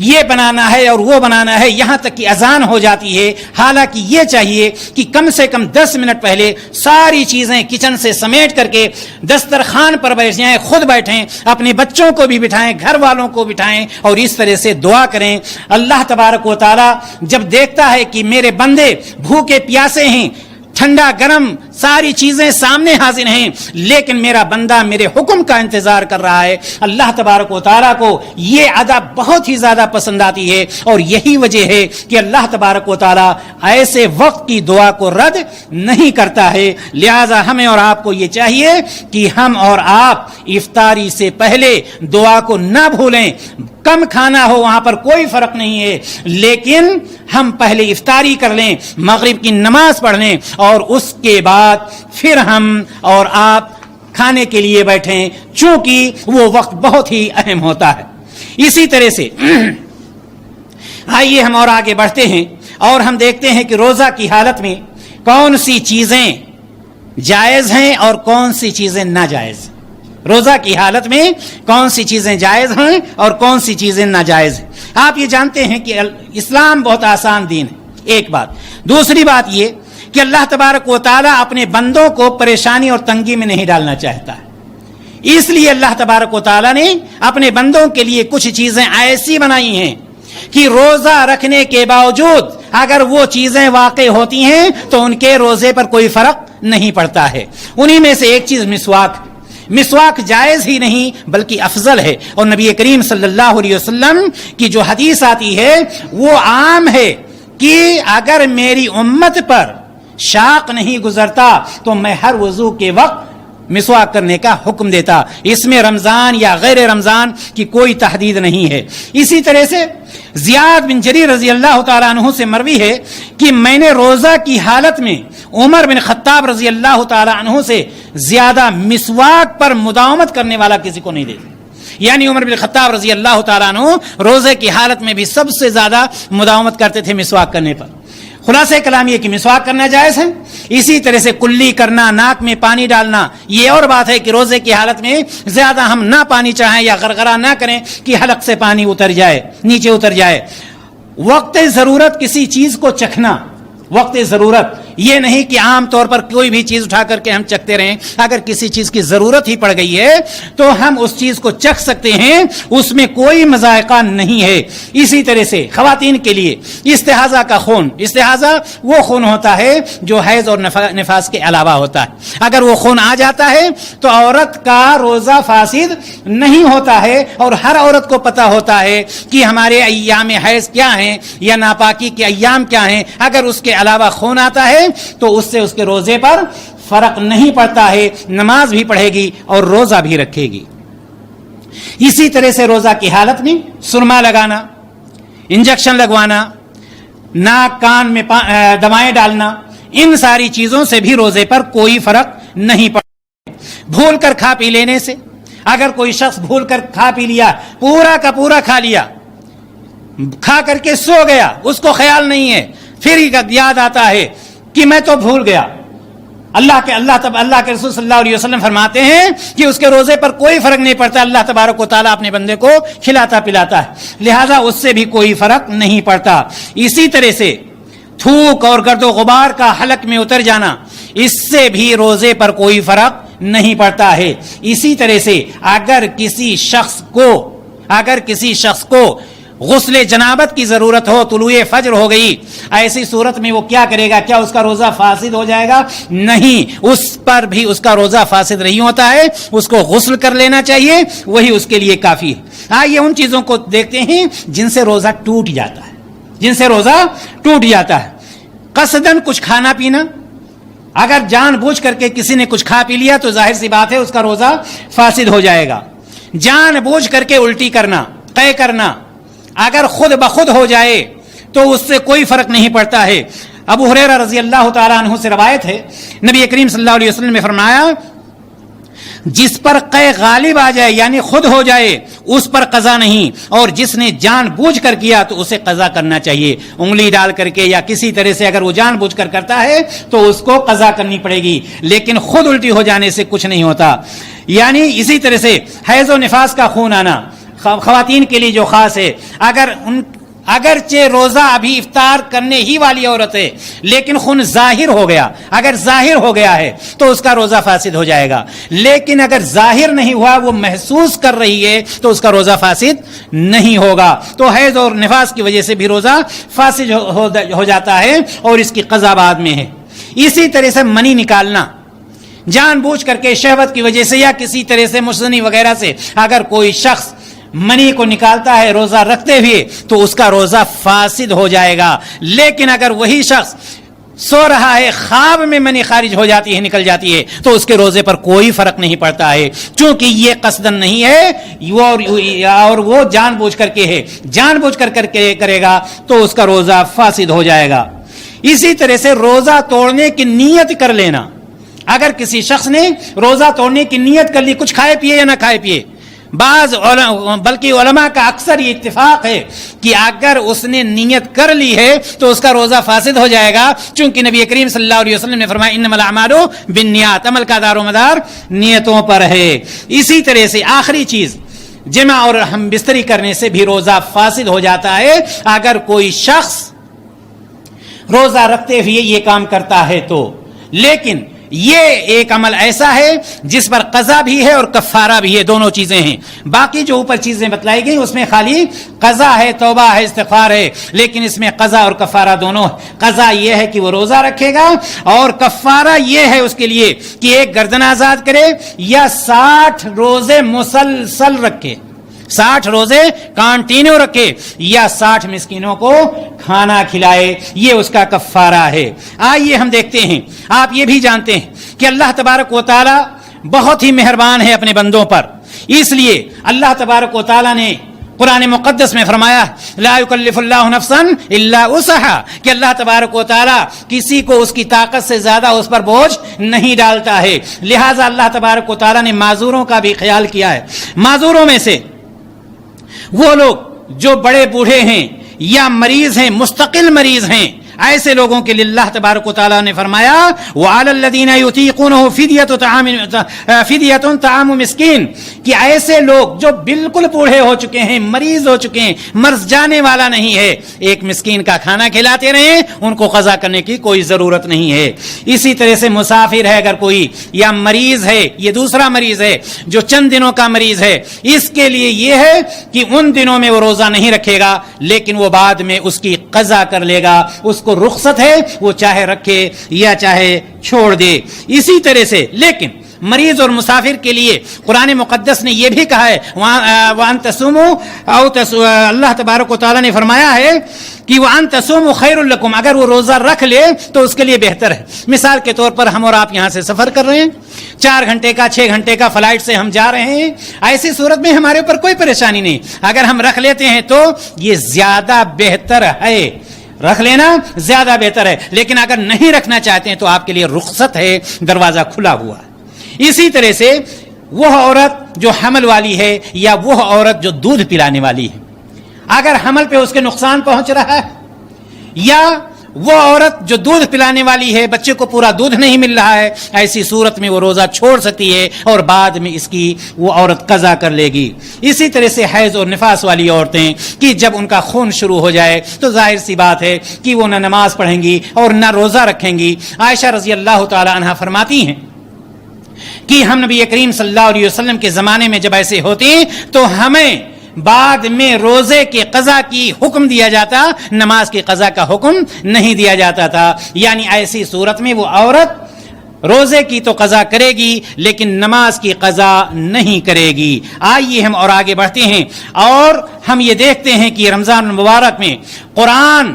یہ بنانا ہے اور وہ بنانا ہے، یہاں تک کہ اذان ہو جاتی ہے، حالانکہ یہ چاہیے کہ کم سے کم 10 منٹ پہلے ساری چیزیں کچن سے سمیٹ کر کے دسترخوان پر بیٹھ جائیں، خود بیٹھیں، اپنے بچوں کو بھی بٹھائیں، گھر والوں کو بٹھائیں اور اس طرح سے دعا کریں۔ اللہ تبارک و تعالی جب دیکھتا ہے کہ میرے بندے بھوکے پیاسے ہیں، ٹھنڈا گرم ساری چیزیں سامنے حاضر ہیں، لیکن میرا بندہ میرے حکم کا انتظار کر رہا ہے، اللہ تبارک و تعالیٰ کو یہ ادا بہت ہی زیادہ پسند آتی ہے، اور یہی وجہ ہے کہ اللہ تبارک و تعالیٰ ایسے وقت کی دعا کو رد نہیں کرتا ہے۔ لہذا ہمیں اور آپ کو یہ چاہیے کہ ہم اور آپ افطاری سے پہلے دعا کو نہ بھولیں۔ کم کھانا ہو وہاں پر کوئی فرق نہیں ہے، لیکن ہم پہلے افطاری کر لیں، مغرب کی نماز پڑھ لیں، اور اس کے بعد پھر ہم اور آپ کھانے کے لیے بیٹھیں، چونکہ وہ وقت بہت ہی اہم ہوتا ہے۔ اسی طرح سے آئیے ہم اور آگے بڑھتے ہیں اور ہم دیکھتے ہیں کہ روزہ کی حالت میں کون سی چیزیں جائز ہیں اور کون سی چیزیں ناجائز ہیں۔ روزہ کی حالت میں کون سی چیزیں جائز ہیں اور کون سی چیزیں ناجائز ہیں۔ آپ یہ جانتے ہیں کہ اسلام بہت آسان دین ہے، ایک بات۔ دوسری بات یہ کہ اللہ تبارک و تعالیٰ اپنے بندوں کو پریشانی اور تنگی میں نہیں ڈالنا چاہتا ہے، اس لیے اللہ تبارک و تعالیٰ نے اپنے بندوں کے لیے کچھ چیزیں ایسی بنائی ہیں کہ روزہ رکھنے کے باوجود اگر وہ چیزیں واقع ہوتی ہیں تو ان کے روزے پر کوئی فرق نہیں پڑتا ہے۔ انہی میں سے ایک چیز مسواک جائز ہی نہیں بلکہ افضل ہے، اور نبی کریم صلی اللہ علیہ وسلم کی جو حدیث آتی ہے وہ عام ہے کہ اگر میری امت پر شاق نہیں گزرتا تو میں ہر وضو کے وقت مسواک کرنے کا حکم دیتا۔ اس میں رمضان یا غیر رمضان کی کوئی تحدید نہیں ہے۔ اسی طرح سے زیاد بن جریر رضی اللہ تعالیٰ عنہ سے مروی ہے کہ میں نے روزہ کی حالت میں عمر بن خطاب رضی اللہ تعالیٰ عنہ سے زیادہ مسواک پر مداومت کرنے والا کسی کو نہیں دیکھا۔ یعنی عمر بن خطاب رضی اللہ تعالیٰ عنہ روزے کی حالت میں بھی سب سے زیادہ مداومت کرتے تھے مسواک کرنے پر۔ خلاصہ کلام یہ کہ مسواک کرنا جائز ہے۔ اسی طرح سے کلی کرنا، ناک میں پانی ڈالنا، یہ اور بات ہے کہ روزے کی حالت میں زیادہ ہم نہ پانی چاہیں یا غرغرہ نہ کریں کہ حلق سے پانی اتر جائے، نیچے اتر جائے۔ وقت ضرورت کسی چیز کو چکھنا، وقت ضرورت یہ نہیں کہ عام طور پر کوئی بھی چیز اٹھا کر کے ہم چکھتے رہیں۔ اگر کسی چیز کی ضرورت ہی پڑ گئی ہے تو ہم اس چیز کو چکھ سکتے ہیں، اس میں کوئی مذائقہ نہیں ہے۔ اسی طرح سے خواتین کے لیے استحاضہ کا خون، استحاضہ وہ خون ہوتا ہے جو حیض اور نفاس کے علاوہ ہوتا ہے۔ اگر وہ خون آ جاتا ہے تو عورت کا روزہ فاسد نہیں ہوتا ہے، اور ہر عورت کو پتہ ہوتا ہے کہ ہمارے ایام حیض کیا ہیں یا ناپاکی کے ایام کیا ہیں۔ اگر اس کے علاوہ خون آتا ہے تو اس سے اس کے روزے پر فرق نہیں پڑتا ہے، نماز بھی پڑھے گی اور روزہ بھی رکھے گی۔ اسی طرح سے روزہ کی حالت میں سرما لگانا، انجیکشن لگوانا، ناک کان میں دوائیں ڈالنا، ان ساری چیزوں سے بھی روزے پر کوئی فرق نہیں پڑتا۔ بھول کر کھا پی لینے سے، اگر کوئی شخص بھول کر کھا پی لیا، پورا کا پورا کھا لیا، کھا کر کے سو گیا، اس کو خیال نہیں ہے، پھر یاد آتا ہے کہ میں تو بھول گیا، اللہ کے رسول صلی اللہ علیہ وسلم فرماتے ہیں کہ اس کے روزے پر کوئی فرق نہیں پڑتا، اللہ تبارک و تعالیٰ اپنے بندے کو کھلاتا پلاتا ہے، لہذا اس سے بھی کوئی فرق نہیں پڑتا۔ اسی طرح سے تھوک اور گرد و غبار کا حلق میں اتر جانا، اس سے بھی روزے پر کوئی فرق نہیں پڑتا ہے۔ اسی طرح سے اگر کسی شخص کو غسل جنابت کی ضرورت ہو، طلوع فجر ہو گئی، ایسی صورت میں وہ کیا کرے گا؟ کیا اس کا روزہ فاسد ہو جائے گا؟ نہیں، اس پر بھی اس کا روزہ فاسد نہیں ہوتا ہے، اس کو غسل کر لینا چاہیے، وہی اس کے لیے کافی ہے۔ آئیے ان چیزوں کو دیکھتے ہیں جن سے روزہ ٹوٹ جاتا ہے۔ قصدن کچھ کھانا پینا، اگر جان بوجھ کر کے کسی نے کچھ کھا پی لیا تو ظاہر سی بات ہے اس کا روزہ فاسد ہو جائے گا۔ جان بوجھ کر کے الٹی کرنا، قے کرنا، اگر خود بخود ہو جائے تو اس سے کوئی فرق نہیں پڑتا ہے۔ ابو ہریرہ رضی اللہ تعالیٰ عنہ سے روایت ہے، نبی کریم صلی اللہ علیہ وسلم نے فرمایا جس پر قے غالب آ جائے یعنی خود ہو جائے اس پر قضا نہیں، اور جس نے جان بوجھ کر کیا تو اسے قضا کرنا چاہیے، انگلی ڈال کر کے یا کسی طرح سے اگر وہ جان بوجھ کر کرتا ہے تو اس کو قضا کرنی پڑے گی، لیکن خود الٹی ہو جانے سے کچھ نہیں ہوتا۔ یعنی اسی طرح سے حیض و نفاس کا خون آنا، خواتین کے لیے جو خاص ہے، اگرچہ روزہ ابھی افطار کرنے ہی والی عورت ہے لیکن خون ظاہر ہو گیا، اگر ظاہر ہو گیا ہے تو اس کا روزہ فاسد ہو جائے گا، لیکن اگر ظاہر نہیں ہوا، وہ محسوس کر رہی ہے تو اس کا روزہ فاسد نہیں ہوگا۔ تو حیض اور نفاس کی وجہ سے بھی روزہ فاسد ہو جاتا ہے اور اس کی قضا بعد میں ہے۔ اسی طرح سے منی نکالنا جان بوجھ کر کے شہوت کی وجہ سے یا کسی طرح سے مسنی وغیرہ سے اگر کوئی شخص منی کو نکالتا ہے روزہ رکھتے ہوئے تو اس کا روزہ فاسد ہو جائے گا، لیکن اگر وہی شخص سو رہا ہے، خواب میں منی خارج ہو جاتی ہے، نکل جاتی ہے، تو اس کے روزے پر کوئی فرق نہیں پڑتا ہے، چونکہ یہ قصدن نہیں ہے اور وہ جان بوجھ کر کے ہے، جان بوجھ کر کے کرے گا تو اس کا روزہ فاسد ہو جائے گا۔ اسی طرح سے روزہ توڑنے کی نیت کر لینا، اگر کسی شخص نے روزہ توڑنے کی نیت کر لی، کچھ کھائے پیے یا نہ کھائے پیے، بلکہ علماء کا اکثر یہ اتفاق ہے کہ اگر اس نے نیت کر لی ہے تو اس کا روزہ فاسد ہو جائے گا، چونکہ نبی کریم صلی اللہ علیہ وسلم نے فرمایا انما الاعمال بالنیات، عمل کا دار و مدار نیتوں پر ہے۔ اسی طرح سے آخری چیز، جمع اور ہم بستری کرنے سے بھی روزہ فاسد ہو جاتا ہے اگر کوئی شخص روزہ رکھتے ہوئے یہ کام کرتا ہے تو، لیکن یہ ایک عمل ایسا ہے جس پر قضا بھی ہے اور کفارہ بھی ہے، دونوں چیزیں ہیں۔ باقی جو اوپر چیزیں بتلائی گئی اس میں خالی قضا ہے، توبہ ہے، استغفار ہے، لیکن اس میں قضا اور کفارہ دونوں۔ قضا یہ ہے کہ وہ روزہ رکھے گا اور کفارہ یہ ہے اس کے لیے کہ ایک گردن آزاد کرے یا 60 روزے مسلسل رکھے، 60 روزے کانٹینیو رکھے یا 60 مسکینوں کو کھانا کھلائے، یہ اس کا کفارہ ہے۔ آئیے ہم دیکھتے ہیں، آپ یہ بھی جانتے ہیں کہ اللہ تبارک و تعالی بہت ہی مہربان ہے اپنے بندوں پر، اس لیے اللہ تبارک و تعالی نے قرآن مقدس میں فرمایا لا یکلف اللہ نفسا الا وسعها، کہ اللہ تبارک و تعالی کسی کو اس کی طاقت سے زیادہ اس پر بوجھ نہیں ڈالتا ہے، لہٰذا اللہ تبارک و تعالی نے معذوروں کا بھی خیال کیا ہے۔ معذوروں میں سے وہ لوگ جو بڑے بوڑھے ہیں یا مریض ہیں، مستقل مریض ہیں، ایسے لوگوں کے لیے اللہ تبارک و تعالیٰ نے فرمایا وَعَلَى الَّذِينَ يُطِيقُونَهُ فِدْيَةٌ طَعَامُ مسکین، کہ ایسے لوگ جو بالکل بوڑھے ہو چکے ہیں، مریض ہو چکے ہیں، مرض جانے والا نہیں ہے، ایک مسکین کا کھانا کھلاتے رہیں، ان کو قضا کرنے کی کوئی ضرورت نہیں ہے۔ اسی طرح سے مسافر ہے اگر کوئی یا مریض ہے، یہ دوسرا مریض ہے جو چند دنوں کا مریض ہے، اس کے لیے یہ ہے کہ ان دنوں میں وہ روزہ نہیں رکھے گا، لیکن وہ بعد میں اس کی قضا کر لے گا، اس کو رخصت ہے، وہ چاہے رکھے یا چاہے چھوڑ دے۔ اسی طرح سے لیکن مریض اور مسافر کے لیے قرآن مقدس نے یہ بھی کہا ہے وَأَن تَصُومُوا اللہ تبارک و تعالیٰ نے فرمایا ہے کہ وَأَن تَصُومُوا خَيْرٌ لَكُمْ، اگر وہ روزہ رکھ لے تو اس کے لیے بہتر ہے۔ مثال کے طور پر ہم اور آپ یہاں سے سفر کر رہے ہیں، 4 گھنٹے کا 6 گھنٹے کا فلائٹ سے ہم جا رہے ہیں، ایسی صورت میں ہمارے اوپر کوئی پریشانی نہیں، اگر ہم رکھ لیتے ہیں تو یہ زیادہ بہتر ہے، رکھ لینا زیادہ بہتر ہے، لیکن اگر نہیں رکھنا چاہتے ہیں تو آپ کے لیے رخصت ہے، دروازہ کھلا ہوا ہے۔ اسی طرح سے وہ عورت جو حمل والی ہے یا وہ عورت جو دودھ پلانے والی ہے، اگر حمل پہ اس کے نقصان پہنچ رہا ہے یا وہ عورت جو دودھ پلانے والی ہے بچے کو پورا دودھ نہیں مل رہا ہے، ایسی صورت میں وہ روزہ چھوڑ سکتی ہے اور بعد میں اس کی وہ عورت قضا کر لے گی۔ اسی طرح سے حیض اور نفاس والی عورتیں کہ جب ان کا خون شروع ہو جائے تو ظاہر سی بات ہے کہ وہ نہ نماز پڑھیں گی اور نہ روزہ رکھیں گی۔ عائشہ رضی اللہ تعالی عنہا فرماتی ہیں کہ ہم نبی کریم صلی اللہ علیہ وسلم کے زمانے میں جب ایسے ہوتے تو ہمیں بعد میں روزے کے قضا کی حکم دیا جاتا، نماز کی قضا کا حکم نہیں دیا جاتا تھا، یعنی ایسی صورت میں وہ عورت روزے کی تو قضا کرے گی لیکن نماز کی قضا نہیں کرے گی۔ آئیے ہم اور آگے بڑھتے ہیں اور ہم یہ دیکھتے ہیں کہ رمضان المبارک میں قرآن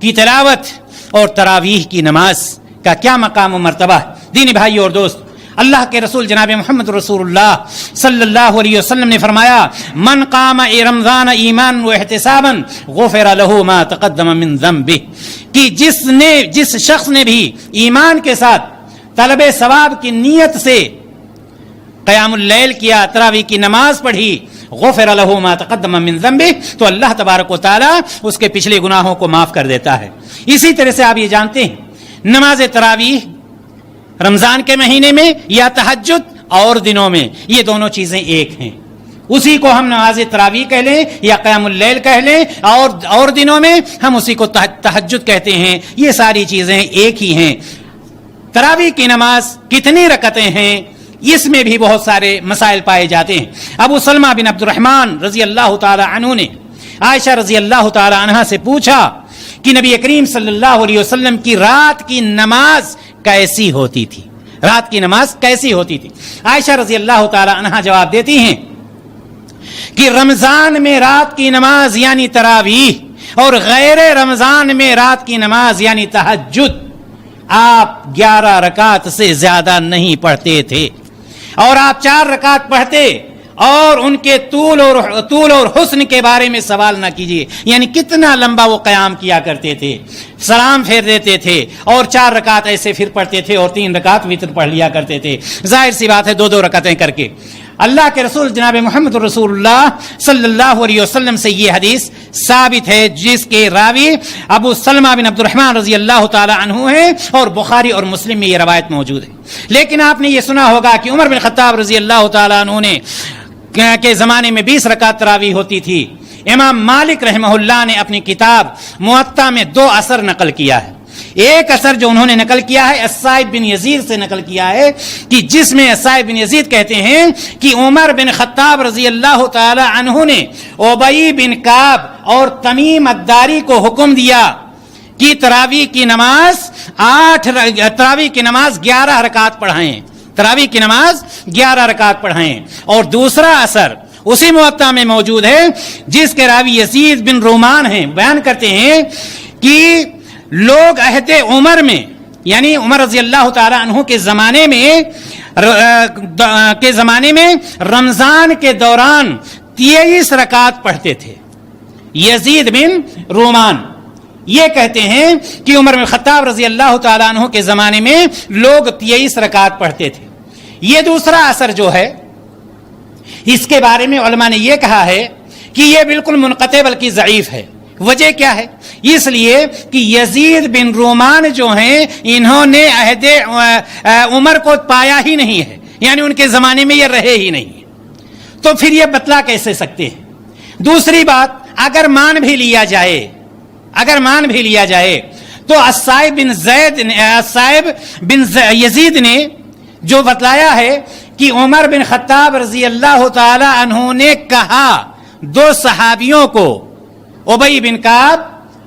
کی تلاوت اور تراویح کی نماز کا کیا مقام و مرتبہ ہے۔ دینی بھائی اور دوست، اللہ کے رسول جناب محمد رسول اللہ صلی اللہ علیہ وسلم نے فرمایا من قام رمضان ایمان و احتسابا غفر له ما تقدم من ذنبه، کہ جس شخص نے بھی ایمان کے ساتھ طلب ثواب کی نیت سے قیام اللیل کیا، تراویح کی نماز پڑھی، غفر له ما تقدم من ذنبه، تو اللہ تبارک و تعالی اس کے پچھلے گناہوں کو معاف کر دیتا ہے۔ اسی طرح سے آپ یہ جانتے ہیں نماز تراویح رمضان کے مہینے میں یا تہجد اور دنوں میں، یہ دونوں چیزیں ایک ہیں۔ اسی کو ہم نماز تراویح کہہ لیں یا قیام اللیل کہہ لیں، اور دنوں میں ہم اسی کو تہجد کہتے ہیں، یہ ساری چیزیں ایک ہی ہیں۔ تراویح کی نماز کتنی رکعتیں ہیں، اس میں بھی بہت سارے مسائل پائے جاتے ہیں۔ ابو سلمہ بن عبد الرحمن رضی اللہ تعالی عنہ نے عائشہ رضی اللہ تعالی عنہا سے پوچھا کہ نبی کریم صلی اللہ علیہ وسلم کی رات کی نماز کیسی ہوتی تھی، رات کی نماز کیسی ہوتی تھی؟ عائشہ رضی اللہ تعالی عنہا جواب دیتی ہیں کہ رمضان میں رات کی نماز یعنی تراویح اور غیر رمضان میں رات کی نماز یعنی تہجد آپ 11 رکعت سے زیادہ نہیں پڑھتے تھے، اور آپ 4 رکعت پڑھتے، اور ان کے طول اور حسن کے بارے میں سوال نہ کیجیے، یعنی کتنا لمبا وہ قیام کیا کرتے تھے، سلام پھیر دیتے تھے اور 4 رکعت ایسے پھر پڑھتے تھے اور 3 رکعت وتر پڑھ لیا کرتے تھے۔ ظاہر سی بات ہے 2 رکعتیں کر کے۔ اللہ کے رسول جناب محمد رسول اللہ صلی اللہ علیہ وسلم سے یہ حدیث ثابت ہے، جس کے راوی ابو سلمہ بن عبد الرحمن رضی اللہ تعالی عنہ ہے، اور بخاری اور مسلم میں یہ روایت موجود ہے۔ لیکن آپ نے یہ سنا ہوگا کہ عمر بن خطاب رضی اللہ تعالی عنہ نے کے زمانے میں 20 رکعت تراویح ہوتی تھی۔ امام مالک رحمہ اللہ نے اپنی کتاب موطا میں 2 اثر نقل کیا ہے۔ ایک اثر جو انہوں نے نقل کیا ہے الصائب بن یزید سے نقل کیا ہے، کہ جس میں الصائب بن یزید کہتے ہیں کہ عمر بن خطاب رضی اللہ تعالی عنہ نے ابی بن کعب اور تمیم الداری کو حکم دیا کہ تراویح کی نماز 11 رکعت پڑھائیں، تراویح کی نماز 11 رکعت پڑھائیں۔ اور دوسرا اثر اسی موطا میں موجود ہے، جس کے راوی یزید بن رومان ہیں، بیان کرتے ہیں کہ لوگ عہد عمر میں، یعنی عمر رضی اللہ تعالی عنہ کے زمانے میں رمضان کے دوران 23 رکعت پڑھتے تھے۔ یزید بن رومان یہ کہتے ہیں کہ عمر بن خطاب رضی اللہ تعالی عنہ کے زمانے میں لوگ 23 رکعت پڑھتے تھے۔ یہ دوسرا اثر جو ہے، اس کے بارے میں علماء نے یہ کہا ہے کہ یہ بالکل منقطع بلکہ ضعیف ہے۔ وجہ کیا ہے؟ اس لیے کہ یزید بن رومان جو ہیں انہوں نے عہد عمر کو پایا ہی نہیں ہے، یعنی ان کے زمانے میں یہ رہے ہی نہیں، تو پھر یہ بتلا کیسے سکتے ہیں؟ دوسری بات، اگر مان بھی لیا جائے تو الصائب بن یزید نے جو بتلایا ہے کہ عمر بن خطاب رضی اللہ تعالی عنہ نے کہا 2 صحابیوں کو، ابی بن کعب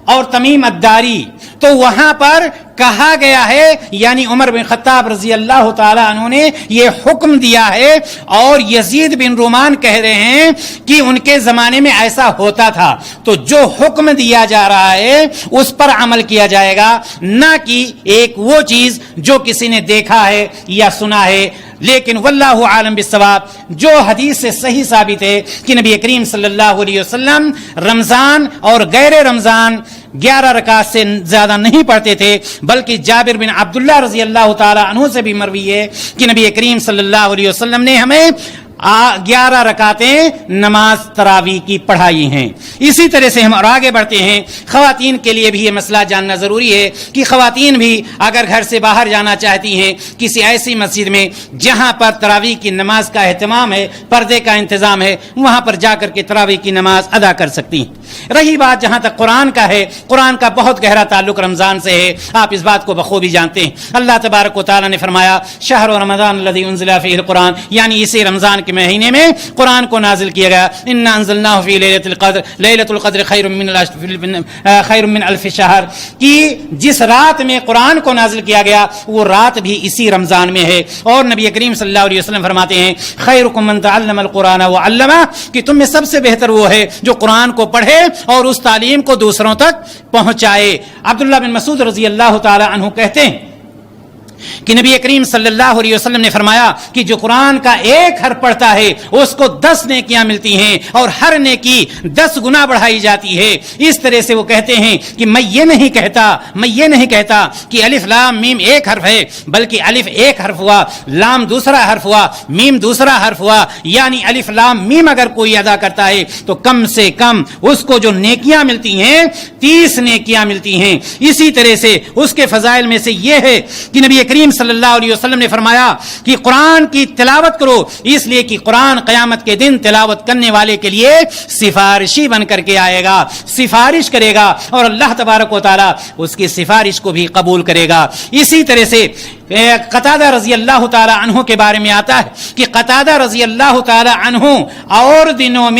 اور تمیم الداری، تو وہاں پر کہا گیا ہے، یعنی عمر بن خطاب رضی اللہ تعالی عنہ نے یہ حکم دیا ہے، اور یزید بن رومان کہہ رہے ہیں کہ ان کے زمانے میں ایسا ہوتا تھا، تو جو حکم دیا جا رہا ہے اس پر عمل کیا جائے گا، نہ کہ ایک وہ چیز جو کسی نے دیکھا ہے یا سنا ہے۔ لیکن واللہ عالم بالصواب، جو حدیث سے صحیح ثابت ہے کہ نبی کریم صلی اللہ علیہ وسلم رمضان اور غیر رمضان 11 رکعت سے زیادہ نہیں پڑھتے تھے، بلکہ جابر بن عبداللہ رضی اللہ تعالی عنہ سے بھی مروی ہے کہ نبی کریم صلی اللہ علیہ وسلم نے ہمیں 11 رکعتیں نماز تراویح کی پڑھائی ہیں۔ اسی طرح سے ہم اور آگے بڑھتے ہیں۔ خواتین کے لیے بھی یہ مسئلہ جاننا ضروری ہے کہ خواتین بھی اگر گھر سے باہر جانا چاہتی ہیں کسی ایسی مسجد میں جہاں پر تراویح کی نماز کا اہتمام ہے، پردے کا انتظام ہے، وہاں پر جا کر کے تراویح کی نماز ادا کر سکتی ہیں۔ رہی بات جہاں تک قرآن کا ہے، قرآن کا بہت گہرا تعلق رمضان سے ہے، آپ اس بات کو بخوبی جانتے ہیں۔ اللہ تبارک و تعالیٰ نے فرمایا شہر رمضان الذی انزل فیہ القرآن، یعنی اسی رمضان کے مہینے میں قرآن کو نازل کیا گیا۔ انا انزلناہ فی لیلۃ القدر، لیلۃ القدر خیر من الف شہر، کہ جس رات میں قرآن کو نازل کیا گیا وہ رات بھی اسی رمضان میں ہے۔ اور نبی کریم صلی اللہ علیہ وسلم فرماتے ہیں خیرکم من تعلم القرآن وعلمہ، کہ تم میں سب سے بہتر وہ ہے جو قرآن کو پڑھے اور اس تعلیم کو دوسروں تک پہنچائے۔ عبداللہ بن مسعود رضی اللہ تعالی عنہ کہتے ہیں کہ نبی کریم صلی اللہ علیہ وسلم نے فرمایا کہ جو قرآن کا ایک حرف پڑھتا ہے اس کو 10 نیکیاں ملتی ہیں، اور ہر نیکی 10 گنا بڑھائی جاتی ہے۔ اس طرح سے وہ کہتے ہیں کہ میں یہ نہیں کہتا کہ الف لام میم ایک حرف ہے، بلکہ الف ایک حرف ہوا، لام دوسرا حرف ہوا، میم دوسرا حرف ہوا، یعنی الف لام میم اگر کوئی ادا کرتا ہے تو کم سے کم اس کو جو نیکیاں ملتی ہیں 30 نیکیاں ملتی ہیں۔ اسی طرح سے اس کے فضائل میں سے یہ ہے کہ نبی کریم صلی اللہ علیہ وسلم نے فرمایا کہ قرآن کی تلاوت کرو، اس لیے کہ قرآن قیامت کے دن تلاوت کرنے والے کے لیے سفارشی بن کر کے آئے گا، سفارش کرے گا اور اللہ تبارک و تعالی اس کی سفارش کو بھی قبول کرے گا۔ اسی طرح سے قتادہ رضی اللہ تعالی عنہ کے بارے میں آتا ہے کہ قتادہ رضی اللہ تعالی عنہ اور دنوں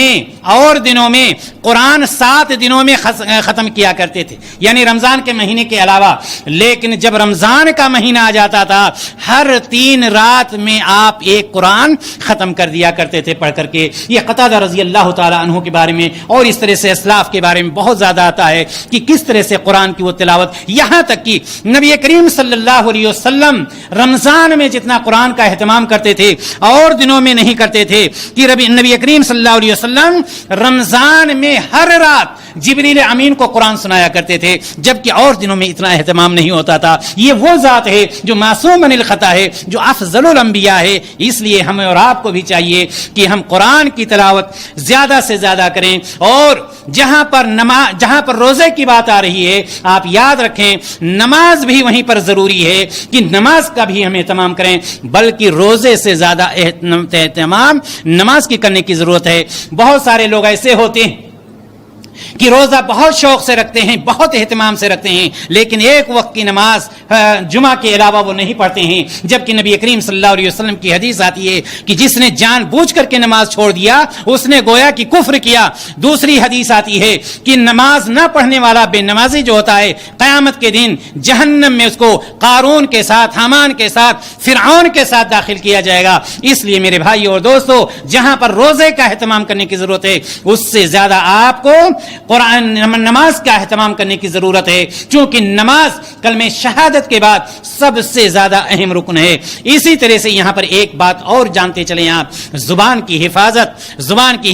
میں قرآن 7 دنوں میں ختم کیا کرتے تھے، یعنی رمضان کے مہینے کے علاوہ، لیکن جب رمضان کا مہینہ آ جاتا تھا ہر 3 رات میں آپ ایک قرآن ختم کر دیا کرتے تھے پڑھ کر کے۔ یہ قتادہ رضی اللہ تعالی عنہ کے بارے میں اور اس طرح سے اسلاف کے بارے میں بہت زیادہ آتا ہے کہ کس طرح سے قرآن کی وہ تلاوت، یہاں تک کہ نبی کریم صلی اللہ علیہ وسلم رمضان میں جتنا قرآن کا اہتمام کرتے تھے اور دنوں میں نہیں کرتے تھے، کہ نبی کریم صلی اللہ علیہ وسلم رمضان میں ہر رات جبریل امین کو قرآن سنایا کرتے تھے، جبکہ اور دنوں میں اتنا اہتمام نہیں ہوتا تھا۔ یہ وہ ذات ہے جو معصوم عن الخطا ہے، جو افضل الانبیاء ہے، اس لیے ہمیں اور آپ کو بھی چاہیے کہ ہم قرآن کی تلاوت زیادہ سے زیادہ کریں، اور جہاں پر روزے کی بات آ رہی ہے آپ یاد رکھیں نماز بھی وہیں پر ضروری ہے کہ نماز کا بھی ہم اہتمام کریں، بلکہ روزے سے زیادہ اہتمام نماز کی کرنے کی ضرورت ہے۔ بہت سارے لوگ ایسے ہوتے ہیں کہ روزہ بہت شوق سے رکھتے ہیں، بہت اہتمام سے رکھتے ہیں، لیکن ایک وقت کی نماز جمعہ کے علاوہ وہ نہیں پڑھتے ہیں، جبکہ نبی کریم صلی اللہ علیہ وسلم کی حدیث آتی ہے کہ جس نے جان بوجھ کر کے نماز چھوڑ دیا اس نے گویا کہ کفر کیا۔ دوسری حدیث آتی ہے کہ نماز نہ پڑھنے والا بے نمازی جو ہوتا ہے قیامت کے دن جہنم میں اس کو قارون کے ساتھ، حامان کے ساتھ، فرعون کے ساتھ داخل کیا جائے گا۔ اس لیے میرے بھائی اور دوستو، جہاں پر روزے کا اہتمام کرنے کی ضرورت ہے اس سے زیادہ آپ کو قرآن نماز کا اہتمام کرنے کی ضرورت ہے، چونکہ نماز کلمہ شہادت کے بعد سب سے زیادہ اہم رکن ہے۔ اسی طرح سے یہاں پر ایک بات اور جانتے چلیں آپ، زبان کی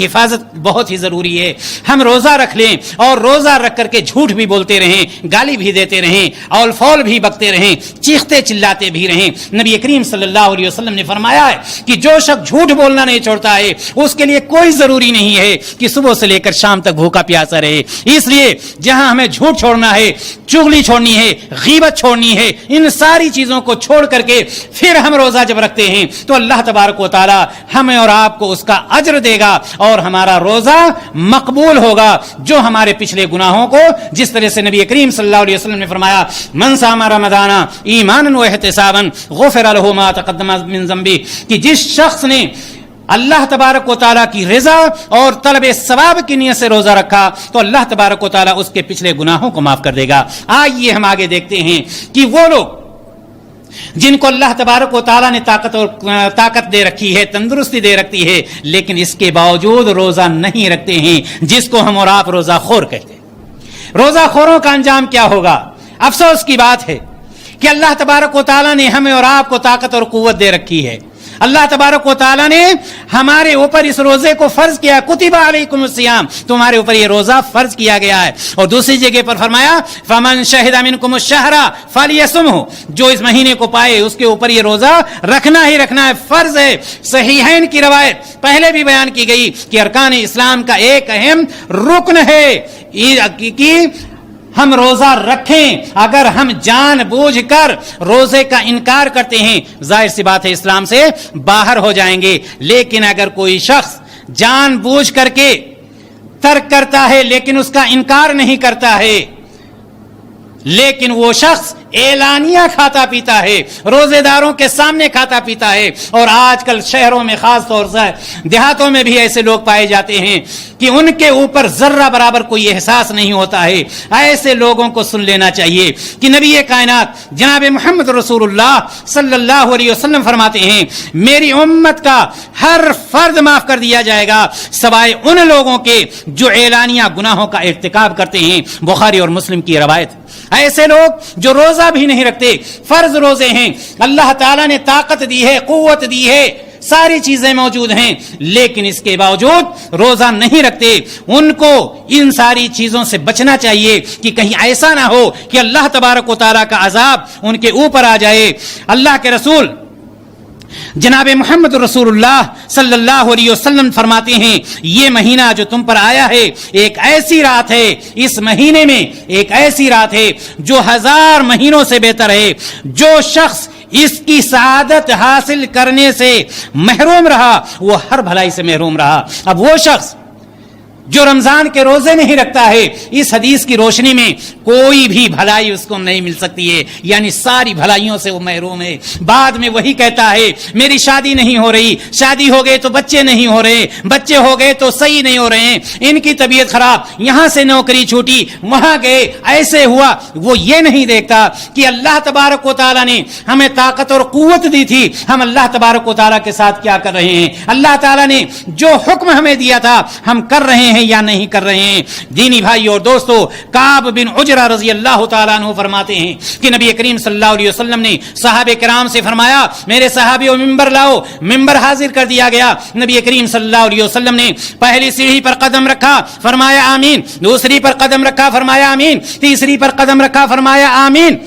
حفاظت بہت ہی ضروری ہے۔ ہم روزہ رکھ لیں اور روزہ رکھ کر کے جھوٹ بھی بولتے رہیں، گالی بھی دیتے رہیں، اول فول بھی بکتے رہیں، چیختے چلاتے بھی رہیں۔ نبی کریم صلی اللہ علیہ وسلم نے فرمایا ہے کہ جو شخص جھوٹ بولنا نہیں چھوڑتا ہے اس کے لیے کوئی ضروری نہیں ہے کہ صبح سے لے کر شام تک بھوکا پیاسا رہے۔ اس لیے جہاں ہمیں جھوٹ چھوڑنا ہے، چغلی چھوڑنی ہے، غیبت چھوڑنی ہے، ان ساری چیزوں کو چھوڑ کر کے پھر ہم روزہ جب رکھتے ہیں تو اللہ تبارک و تعالی ہمیں اور آپ کو اس کا اجر دے گا اور ہمارا روزہ مقبول ہوگا، جو ہمارے پچھلے گناہوں کو، جس طرح سے نبی کریم صلی اللہ علیہ وسلم نے فرمایا من صام رمضان ایمانا واحتسابا غفر له ما تقدم من ذنبه، کہ جس شخص نے اللہ تبارک و تعالیٰ کی رضا اور طلب ثواب کی نیت سے روزہ رکھا تو اللہ تبارک و تعالیٰ اس کے پچھلے گناہوں کو معاف کر دے گا۔ آئیے ہم آگے دیکھتے ہیں کہ وہ لوگ جن کو اللہ تبارک و تعالیٰ نے طاقت دے رکھی ہے، تندرستی دے رکھی ہے، لیکن اس کے باوجود روزہ نہیں رکھتے ہیں، جس کو ہم اور آپ روزہ خور کہتے ہیں۔ روزہ خوروں کا انجام کیا ہوگا؟ افسوس کی بات ہے کہ اللہ تبارک و تعالیٰ نے ہمیں اور آپ کو طاقت اور قوت دے رکھی ہے۔ اللہ تبارک و تعالیٰ نے ہمارے اوپر اس روزے کو فرض کیا، کتب علیکم الصیام، تمہارے اوپر یہ روزہ فرض کیا گیا ہے۔ اور دوسری جگہ پر فرمایا فمن شہد منکم الشہر فلیصمہ، جو اس مہینے کو پائے اس کے اوپر یہ روزہ رکھنا ہی رکھنا ہے، فرض ہے۔ صحیحین کی روایت پہلے بھی بیان کی گئی کہ ارکان اسلام کا ایک اہم رکن ہے کہ ہم روزہ رکھیں۔ اگر ہم جان بوجھ کر روزے کا انکار کرتے ہیں ظاہر سی بات ہے اسلام سے باہر ہو جائیں گے، لیکن اگر کوئی شخص جان بوجھ کر کے ترک کرتا ہے لیکن اس کا انکار نہیں کرتا ہے، لیکن وہ شخص اعلانیہ کھاتا پیتا ہے، روزے داروں کے سامنے کھاتا پیتا ہے، اور آج کل شہروں میں خاص طور سے دیہاتوں میں بھی ایسے لوگ پائے جاتے ہیں کہ ان کے اوپر ذرہ برابر کوئی احساس نہیں ہوتا ہے۔ ایسے لوگوں کو سن لینا چاہیے کہ نبی کائنات جناب محمد رسول اللہ صلی اللہ علیہ وسلم فرماتے ہیں میری امت کا ہر فرد معاف کر دیا جائے گا سوائے ان لوگوں کے جو اعلانیہ گناہوں کا ارتکاب کرتے ہیں۔ بخاری اور مسلم کی روایت۔ ایسے لوگ جو روزہ بھی نہیں رکھتے، فرض روزے ہیں، اللہ تعالیٰ نے طاقت دی ہے، قوت دی ہے، ساری چیزیں موجود ہیں، لیکن اس کے باوجود روزہ نہیں رکھتے، ان کو ان ساری چیزوں سے بچنا چاہیے کہ کہیں ایسا نہ ہو کہ اللہ تبارک و تعالیٰ کا عذاب ان کے اوپر آ جائے۔ اللہ کے رسول جناب محمد رسول اللہ صلی اللہ علیہ وسلم فرماتے ہیں یہ مہینہ جو تم پر آیا ہے ایک ایسی رات ہے، اس مہینے میں ایک ایسی رات ہے جو 1000 مہینوں سے بہتر ہے۔ جو شخص اس کی سعادت حاصل کرنے سے محروم رہا، وہ ہر بھلائی سے محروم رہا۔ اب وہ شخص جو رمضان کے روزے نہیں رکھتا ہے، اس حدیث کی روشنی میں کوئی بھی بھلائی اس کو نہیں مل سکتی ہے، یعنی ساری بھلائیوں سے وہ محروم ہے۔ بعد میں وہی کہتا ہے میری شادی نہیں ہو رہی، شادی ہو گئے تو بچے نہیں ہو رہے، بچے ہو گئے تو صحیح نہیں ہو رہے ہیں، ان کی طبیعت خراب، یہاں سے نوکری چھوٹی، وہاں گئے، ایسے ہوا۔ وہ یہ نہیں دیکھتا کہ اللہ تبارک و تعالیٰ نے ہمیں طاقت اور قوت دی تھی، ہم اللہ تبارک و تعالیٰ کے ساتھ کیا کر رہے ہیں، اللہ تعالیٰ نے جو حکم ہمیں دیا تھا ہم کر رہے ہیں یا نہیں کر رہے ہیں۔ دینی بھائی اور دوستو، کعب بن عجرہ رضی اللہ تعالیٰ عنہ فرماتے ہیں کہ نبی کریم صلی اللہ علیہ وسلم نے صحابہ کرام سے فرمایا میرے صحابیوں ممبر لاؤ، ممبر حاضر کر دیا گیا۔ نبی کریم صلی اللہ علیہ وسلم نے پہلی سیڑھی پر قدم رکھا، فرمایا آمین، دوسری پر قدم رکھا، فرمایا آمین، تیسری پر قدم رکھا، فرمایا آمین۔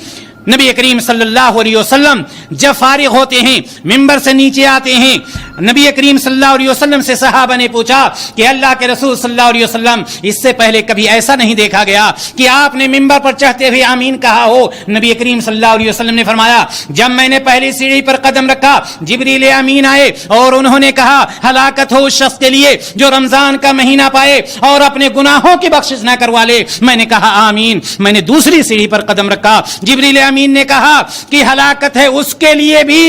نبی کریم صلی اللہ علیہ وسلم جب فارغ ہوتے ہیں، ممبر سے نیچے آتے ہیں، نبی کریم صلی اللہ علیہ وسلم سے صحابہ نے پوچھا کہ اللہ کے رسول صلی اللہ علیہ وسلم اس سے پہلے کبھی ایسا نہیں دیکھا گیا کہ آپ نے ممبر پر چڑھتے ہوئے آمین کہا ہو۔ نبی کریم صلی اللہ علیہ وسلم نے فرمایا جب میں نے پہلی سیڑھی پر قدم رکھا، جبریل امین آئے اور انہوں نے کہا ہلاکت ہو اس شخص کے لیے جو رمضان کا مہینہ پائے اور اپنے گناہوں کی بخشش نہ کروا لے۔ میں نے کہا آمین۔ میں نے دوسری سیڑھی پر قدم رکھا، جبریل امین نے کہا کہ ہلاکت ہے اس کے لیے بھی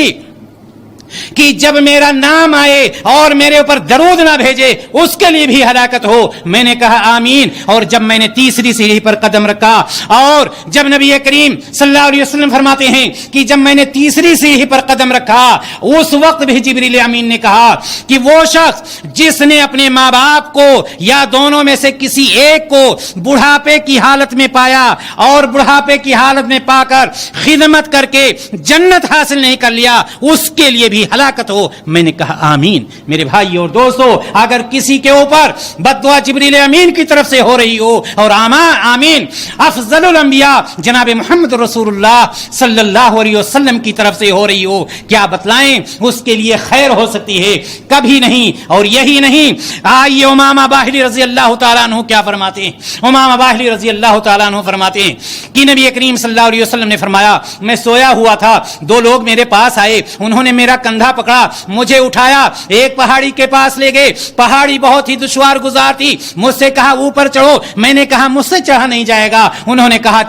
کہ جب میرا نام آئے اور میرے اوپر درود نہ بھیجے، اس کے لیے بھی ہلاکت ہو۔ میں نے کہا آمین۔ اور جب میں نے تیسری سیڑھی پر قدم رکھا اور جب نبی کریم صلی اللہ علیہ وسلم فرماتے ہیں کہ جب میں نے تیسری سیڑھی پر قدم رکھا، اس وقت بھی جبریل امین نے کہا کہ وہ شخص جس نے اپنے ماں باپ کو یا دونوں میں سے کسی ایک کو بڑھاپے کی حالت میں پایا اور بڑھاپے کی حالت میں پا کر خدمت کر کے جنت حاصل نہیں کر لیا، اس کے لیے بھی ہلاکت ہو۔ میں نے کہا آمین۔ میرے بھائی اور دوستو، اگر کسی کے اوپر بد دعا جبریل امین کی طرف سے ہو رہی ہو اور آمین افضل الانبیاء جناب محمد رسول اللہ صلی اللہ علیہ وسلم کی طرف سے ہو رہی ہو، کیا بتلائیں اس کے لیے خیر ہو سکتی ہے؟ کبھی نہیں۔ اور یہی نہیں، آئیے امامہ باہلی رضی اللہ تعالیٰ عنہ کیا فرماتے ہیں۔ امامہ باہلی رضی اللہ تعالیٰ عنہ فرماتے ہیں کہ نبی کریم صلی اللہ علیہ وسلم نے فرمایا میں سویا ہوا تھا، دو لوگ میرے پاس آئے، انہوں نے میرا کندھا پکڑا، مجھے اٹھایا، ایک پہاڑی کے پاس لے گئے، پہاڑی بہت ہی دشوار گزار تھی، مجھ سے کہا اوپر چڑھو، میں نے کہا مجھ سے چڑھا نہیں جائے گا، انہوں نے کہا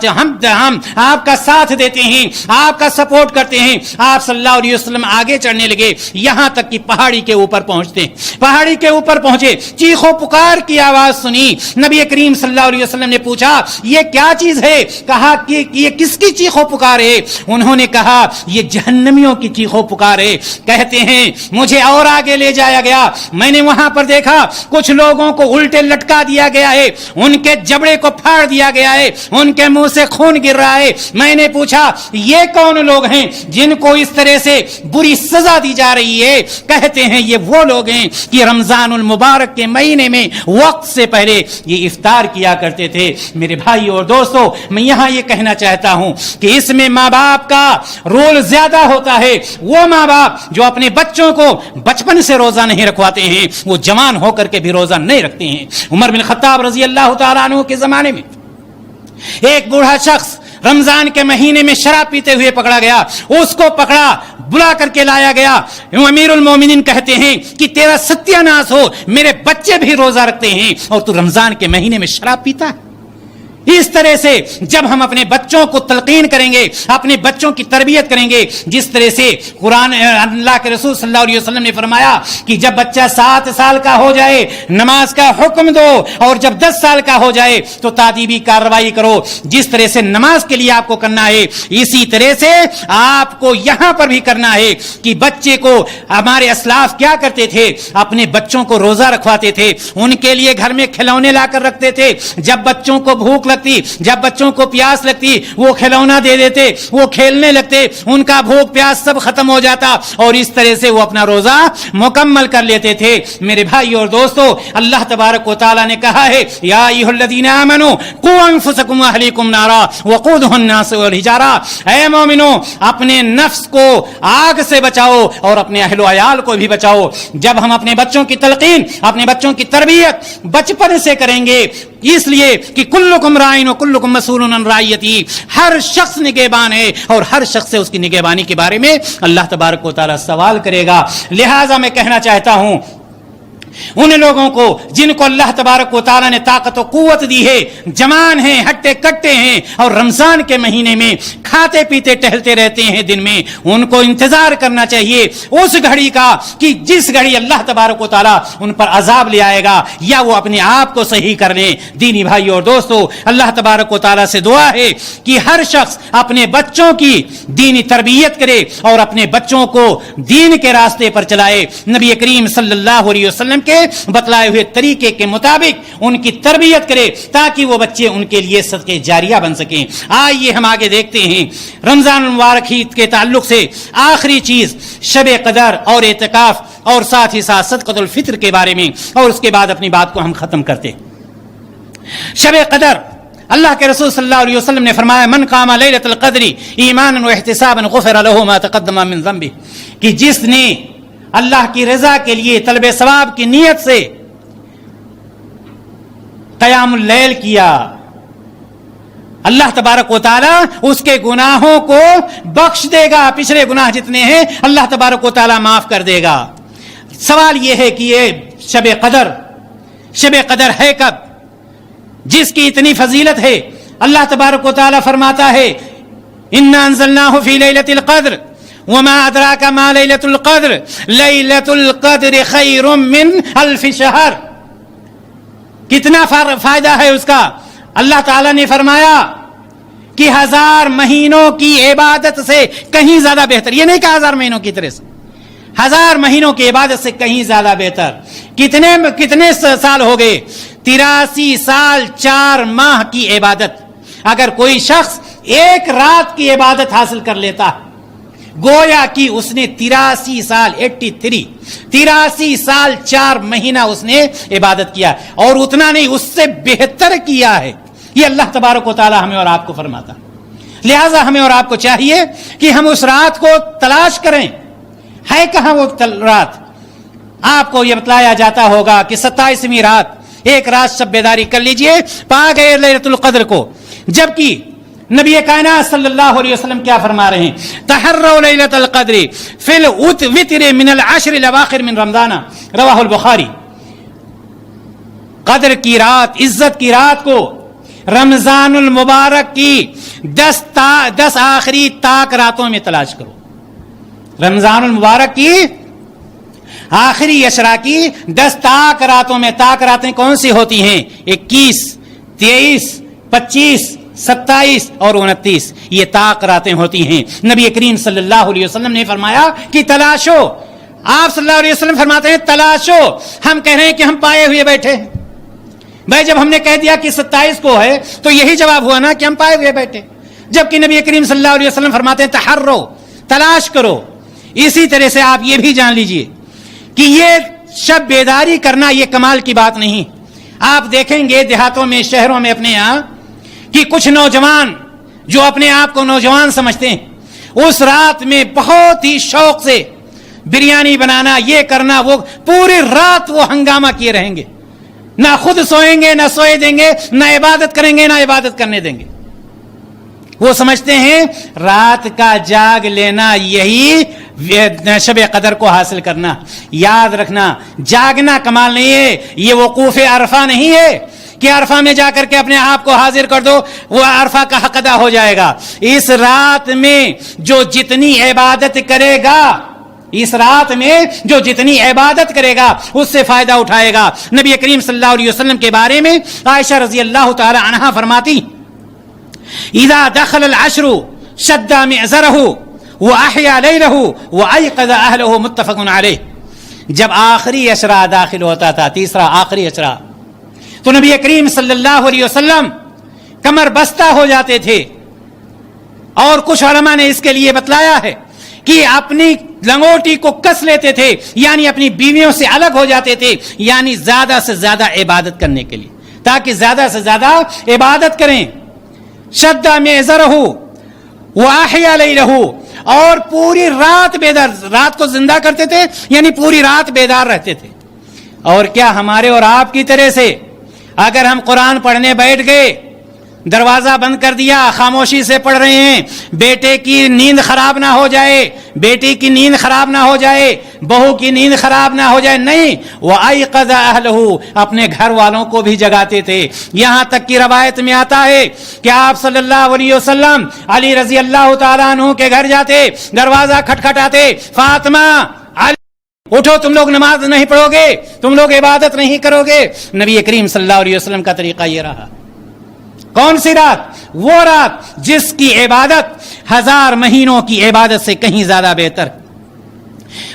ہم آپ کا ساتھ دیتے ہیں، آپ کا سپورٹ کرتے ہیں۔ آپ صلی اللہ علیہ وسلم آگے چڑھنے لگے، یہاں تک کہ پہاڑی کے اوپر پہنچتے، پہاڑی کے اوپر پہنچے، چیخو پکار کی آواز سنی، نبی کریم صلی اللہ علیہ وسلم نے پوچھا یہ کیا چیز ہے؟ کہا کہ یہ کس کی چیخو پکار ہے؟ انہوں نے کہا یہ جہنمیوں کی چیخو پکار ہے۔ کہتے ہیں مجھے اور آگے لے جایا گیا، میں نے وہاں پر دیکھا کچھ لوگوں کو الٹے لٹکا دیا گیا ہے، ان کے جبڑے کو پھاڑ دیا گیا ہے، ان کے منہ سے خون گر رہا ہے۔ میں نے پوچھا یہ کون لوگ ہیں جن کو اس طرح سے بری سزا دی جا رہی ہے؟ کہتے ہیں یہ وہ لوگ ہیں کہ رمضان المبارک کے مہینے میں وقت سے پہلے یہ افطار کیا کرتے تھے۔ میرے بھائی اور دوستو، میں یہاں یہ کہنا چاہتا ہوں کہ اس میں ماں باپ کا رول زیادہ ہوتا ہے۔ وہ ماں باپ جو اپنے بچوں کو بچپن سے روزہ نہیں رکھواتے ہیں، وہ جوان ہو کر کے بھی روزہ نہیں رکھتے ہیں۔ عمر بن خطاب رضی اللہ تعالیٰ عنہ کے زمانے میں ایک بوڑھا شخص رمضان کے مہینے میں شراب پیتے ہوئے پکڑا گیا، اس کو پکڑا، بلا کر کے لایا گیا۔ امیر المومنین کہتے ہیں کہ تیرا ستیہ ناس ہو، میرے بچے بھی روزہ رکھتے ہیں اور تو رمضان کے مہینے میں شراب پیتا ہے۔ اس طرح سے جب ہم اپنے بچوں کو تلقین کریں گے، اپنے بچوں کی تربیت کریں گے، جس طرح سے قرآن اللہ کے رسول صلی اللہ علیہ وسلم نے فرمایا کہ جب بچہ 7 سال کا ہو جائے نماز کا حکم دو، اور جب 10 سال کا ہو جائے تو تادیبی کارروائی کرو۔ جس طرح سے نماز کے لیے آپ کو کرنا ہے، اسی طرح سے آپ کو یہاں پر بھی کرنا ہے کہ بچے کو، ہمارے اسلاف کیا کرتے تھے، اپنے بچوں کو روزہ رکھواتے تھے، ان کے لیے گھر میں کھلونے لا کر رکھتے تھے، جب بچوں کو بھوک لگتی، جب بچوں کو پیاس لگتی، وہ کھلونا دے دیتے، وہ کھیلنے لگتے، ان کا بھوک پیاس سب ختم ہو جاتا، اور اس طرح سے وہ اپنا روزہ مکمل کر لیتے تھے۔ میرے بھائی اور دوستو، اللہ تبارک و تعالیٰ نے کہا ہے یا ایھا الذین آمنوا قوا انفسکم واہلیکم نارا وقودھا الناس والحجارہ، اے مومنو اپنے نفس کو آگ سے بچاؤ اور اپنے اہل و عیال کو بھی بچاؤ۔ جب ہم اپنے بچوں کی تلقین، اپنے بچوں کی تربیت بچپن سے کریں گے، اس لیے کہ کلکم رائن و کلکم مسئولون عن رعیتہ، ہر شخص نگہبان ہے اور ہر شخص سے اس کی نگہبانی کے بارے میں اللہ تبارک و تعالی سوال کرے گا۔ لہٰذا میں کہنا چاہتا ہوں ان لوگوں کو جن کو اللہ تبارک و تعالیٰ نے طاقت و قوت دی ہے، جوان ہیں، ہٹے کٹے ہیں، اور رمضان کے مہینے میں کھاتے پیتے ٹہلتے رہتے ہیں دن میں، ان کو انتظار کرنا چاہیے اس گھڑی کا کہ جس گھڑی اللہ تبارک و تعالیٰ ان پر عذاب لے آئے گا، یا وہ اپنے آپ کو صحیح کر لیں۔ دینی بھائی اور دوستو، اللہ تبارک و تعالیٰ سے دعا ہے کہ ہر شخص اپنے بچوں کی دینی تربیت کرے اور اپنے بچوں کو دین کے راستے پر چلائے، نبی کریم صلی اللہ علیہ وسلم کے بتلائے ہوئے طریقے کے مطابق ان کی تربیت کرے تاکہ وہ بچے ان کے لیے صدقے جاریہ بن سکیں۔ آئیے ہم آگے دیکھتے ہیں رمضان المبارک کے تعلق سے آخری چیز شب قدر اور اعتکاف اور ساتھ ہی ساتھ صدقۃ الفطر کے بارے میں، اور اس کے بعد اپنی بات کو ہم ختم کرتے ہیں۔ شب قدر، اللہ کے رسول صلی اللہ علیہ وسلم نے فرمایا من قام لیلۃ القدر ایمانا واحتسابا غفر له ما تقدم من ذنبه، کہ جس نے اللہ کی رضا کے لیے طلب ثواب کی نیت سے قیام اللیل کیا، اللہ تبارک و تعالیٰ اس کے گناہوں کو بخش دے گا، پچھلے گناہ جتنے ہیں اللہ تبارک و تعالیٰ معاف کر دے گا۔ سوال یہ ہے کہ یہ شب قدر ہے کب، جس کی اتنی فضیلت ہے؟ اللہ تبارک و تعالیٰ فرماتا ہے انا انزلناہ فی لیلۃ القدر وما ادراک ما لیلۃ القدر لیلۃ القدر خیر من الف شہر۔ کتنا فائدہ ہے اس کا؟ اللہ تعالیٰ نے فرمایا کہ 1000 مہینوں کی عبادت سے کہیں زیادہ بہتر، یہ نہیں کہ 1000 مہینوں کی طرح سے، 1000 مہینوں کی عبادت سے کہیں زیادہ بہتر۔ کتنے سال ہو گئے؟ 83 سال 4 ماہ کی عبادت۔ اگر کوئی شخص ایک رات کی عبادت حاصل کر لیتا ہے، گویا کہ اس نے 83 سال 83 سال 4 مہینہ اس نے عبادت کیا، اور اتنا نہیں اس سے بہتر کیا ہے۔ یہ اللہ تبارک و تعالی ہمیں اور آپ کو فرماتا۔ لہذا ہمیں اور آپ کو چاہیے کہ ہم اس رات کو تلاش کریں، ہے کہاں وہ رات؟ آپ کو یہ بتلایا جاتا ہوگا کہ 27ویں رات، ایک رات شب بیداری کر لیجئے، پا گئے لیلۃ القدر کو۔ جبکہ نبی کائنات صلی اللہ علیہ وسلم کیا فرما رہے ہیں؟ تحروا لیلۃ القدر فی الوتر من العشر الاواخر من رمضان، رواہ البخاری۔ قدر کی رات، عزت کی رات کو رمضان المبارک کی 10 آخری طاق راتوں میں تلاش کرو۔ رمضان المبارک کی آخری عشرہ کی 10 طاق راتوں میں، طاق راتیں کون سی ہوتی ہیں؟ 21، 23، 25، 27 اور 29، یہ طاق راتیں ہوتی ہیں۔ نبی کریم صلی اللہ علیہ وسلم نے فرمایا کہ تلاشو، آپ صلی اللہ علیہ وسلم فرماتے ہیں تلاشو۔ ہم کہہ رہے ہیں کہ ہم پائے ہوئے بیٹھے ہیں۔ بھائی جب ہم نے کہہ دیا کہ 27 کو ہے تو یہی جواب ہوا نا کہ ہم پائے ہوئے بیٹھے، جبکہ نبی کریم صلی اللہ علیہ وسلم فرماتے ہیں تحرو، تلاش کرو۔ اسی طرح سے آپ یہ بھی جان لیجئے کہ یہ شب بیداری کرنا یہ کمال کی بات نہیں۔ آپ دیکھیں گے دیہاتوں میں، شہروں میں اپنے یہاں، کہ کچھ نوجوان جو اپنے آپ کو نوجوان سمجھتے ہیں، اس رات میں بہت ہی شوق سے بریانی بنانا، یہ کرنا، وہ پوری رات وہ ہنگامہ کیے رہیں گے، نہ خود سوئیں گے، نہ سوئے دیں گے، نہ عبادت کریں گے، نہ عبادت کرنے دیں گے۔ وہ سمجھتے ہیں رات کا جاگ لینا یہی شب قدر کو حاصل کرنا۔ یاد رکھنا، جاگنا کمال نہیں ہے، یہ وقوف عرفہ نہیں ہے کہ عرفہ میں جا کر کے اپنے آپ کو حاضر کر دو، وہ عرفہ کا حق ادا ہو جائے گا۔ اس رات میں جو جتنی عبادت کرے گا، اس رات میں جو جتنی عبادت کرے گا اس سے فائدہ اٹھائے گا۔ نبی کریم صلی اللہ علیہ وسلم کے بارے میں عائشہ رضی اللہ تعالی عنہا فرماتی اذا دخل العشر شد معذره واحیا لیلہ وایقظ اہلہ، متفق علیہ۔ جب آخری عشرہ داخل ہوتا تھا، تیسرا آخری عشرہ، تو نبی کریم صلی اللہ علیہ وسلم کمر بستہ ہو جاتے تھے، اور کچھ علماء نے اس کے لیے بتلایا ہے کہ اپنی لنگوٹی کو کس لیتے تھے، یعنی اپنی بیویوں سے الگ ہو جاتے تھے، یعنی زیادہ سے زیادہ عبادت کرنے کے لیے، تاکہ زیادہ سے زیادہ عبادت کریں۔ شد معذرہ واحیا لیلہ، اور پوری رات بیدار، رات کو زندہ کرتے تھے، یعنی پوری رات بیدار رہتے تھے۔ اور کیا ہمارے اور آپ کی طرح سے اگر ہم قرآن پڑھنے بیٹھ گئے، دروازہ بند کر دیا، خاموشی سے پڑھ رہے ہیں، بیٹے کی نیند خراب نہ ہو جائے، بیٹی کی نیند خراب نہ ہو جائے، بہو کی نیند خراب نہ ہو جائے، نہیں، وَأَيْقَظَ أَهْلَهُ، اپنے گھر والوں کو بھی جگاتے تھے۔ یہاں تک کہ روایت میں آتا ہے کہ آپ صلی اللہ علیہ وسلم علی رضی اللہ تعالیٰ عنہ کے گھر جاتے، دروازہ کھٹکھٹاتے، فاطمہ، اٹھو، تم لوگ نماز نہیں پڑھو گے، تم لوگ عبادت نہیں کرو گے۔ نبی کریم صلی اللہ علیہ وسلم کا طریقہ یہ رہا۔ کون سی رات؟ وہ رات جس کی عبادت 1000 مہینوں کی عبادت سے کہیں زیادہ بہتر۔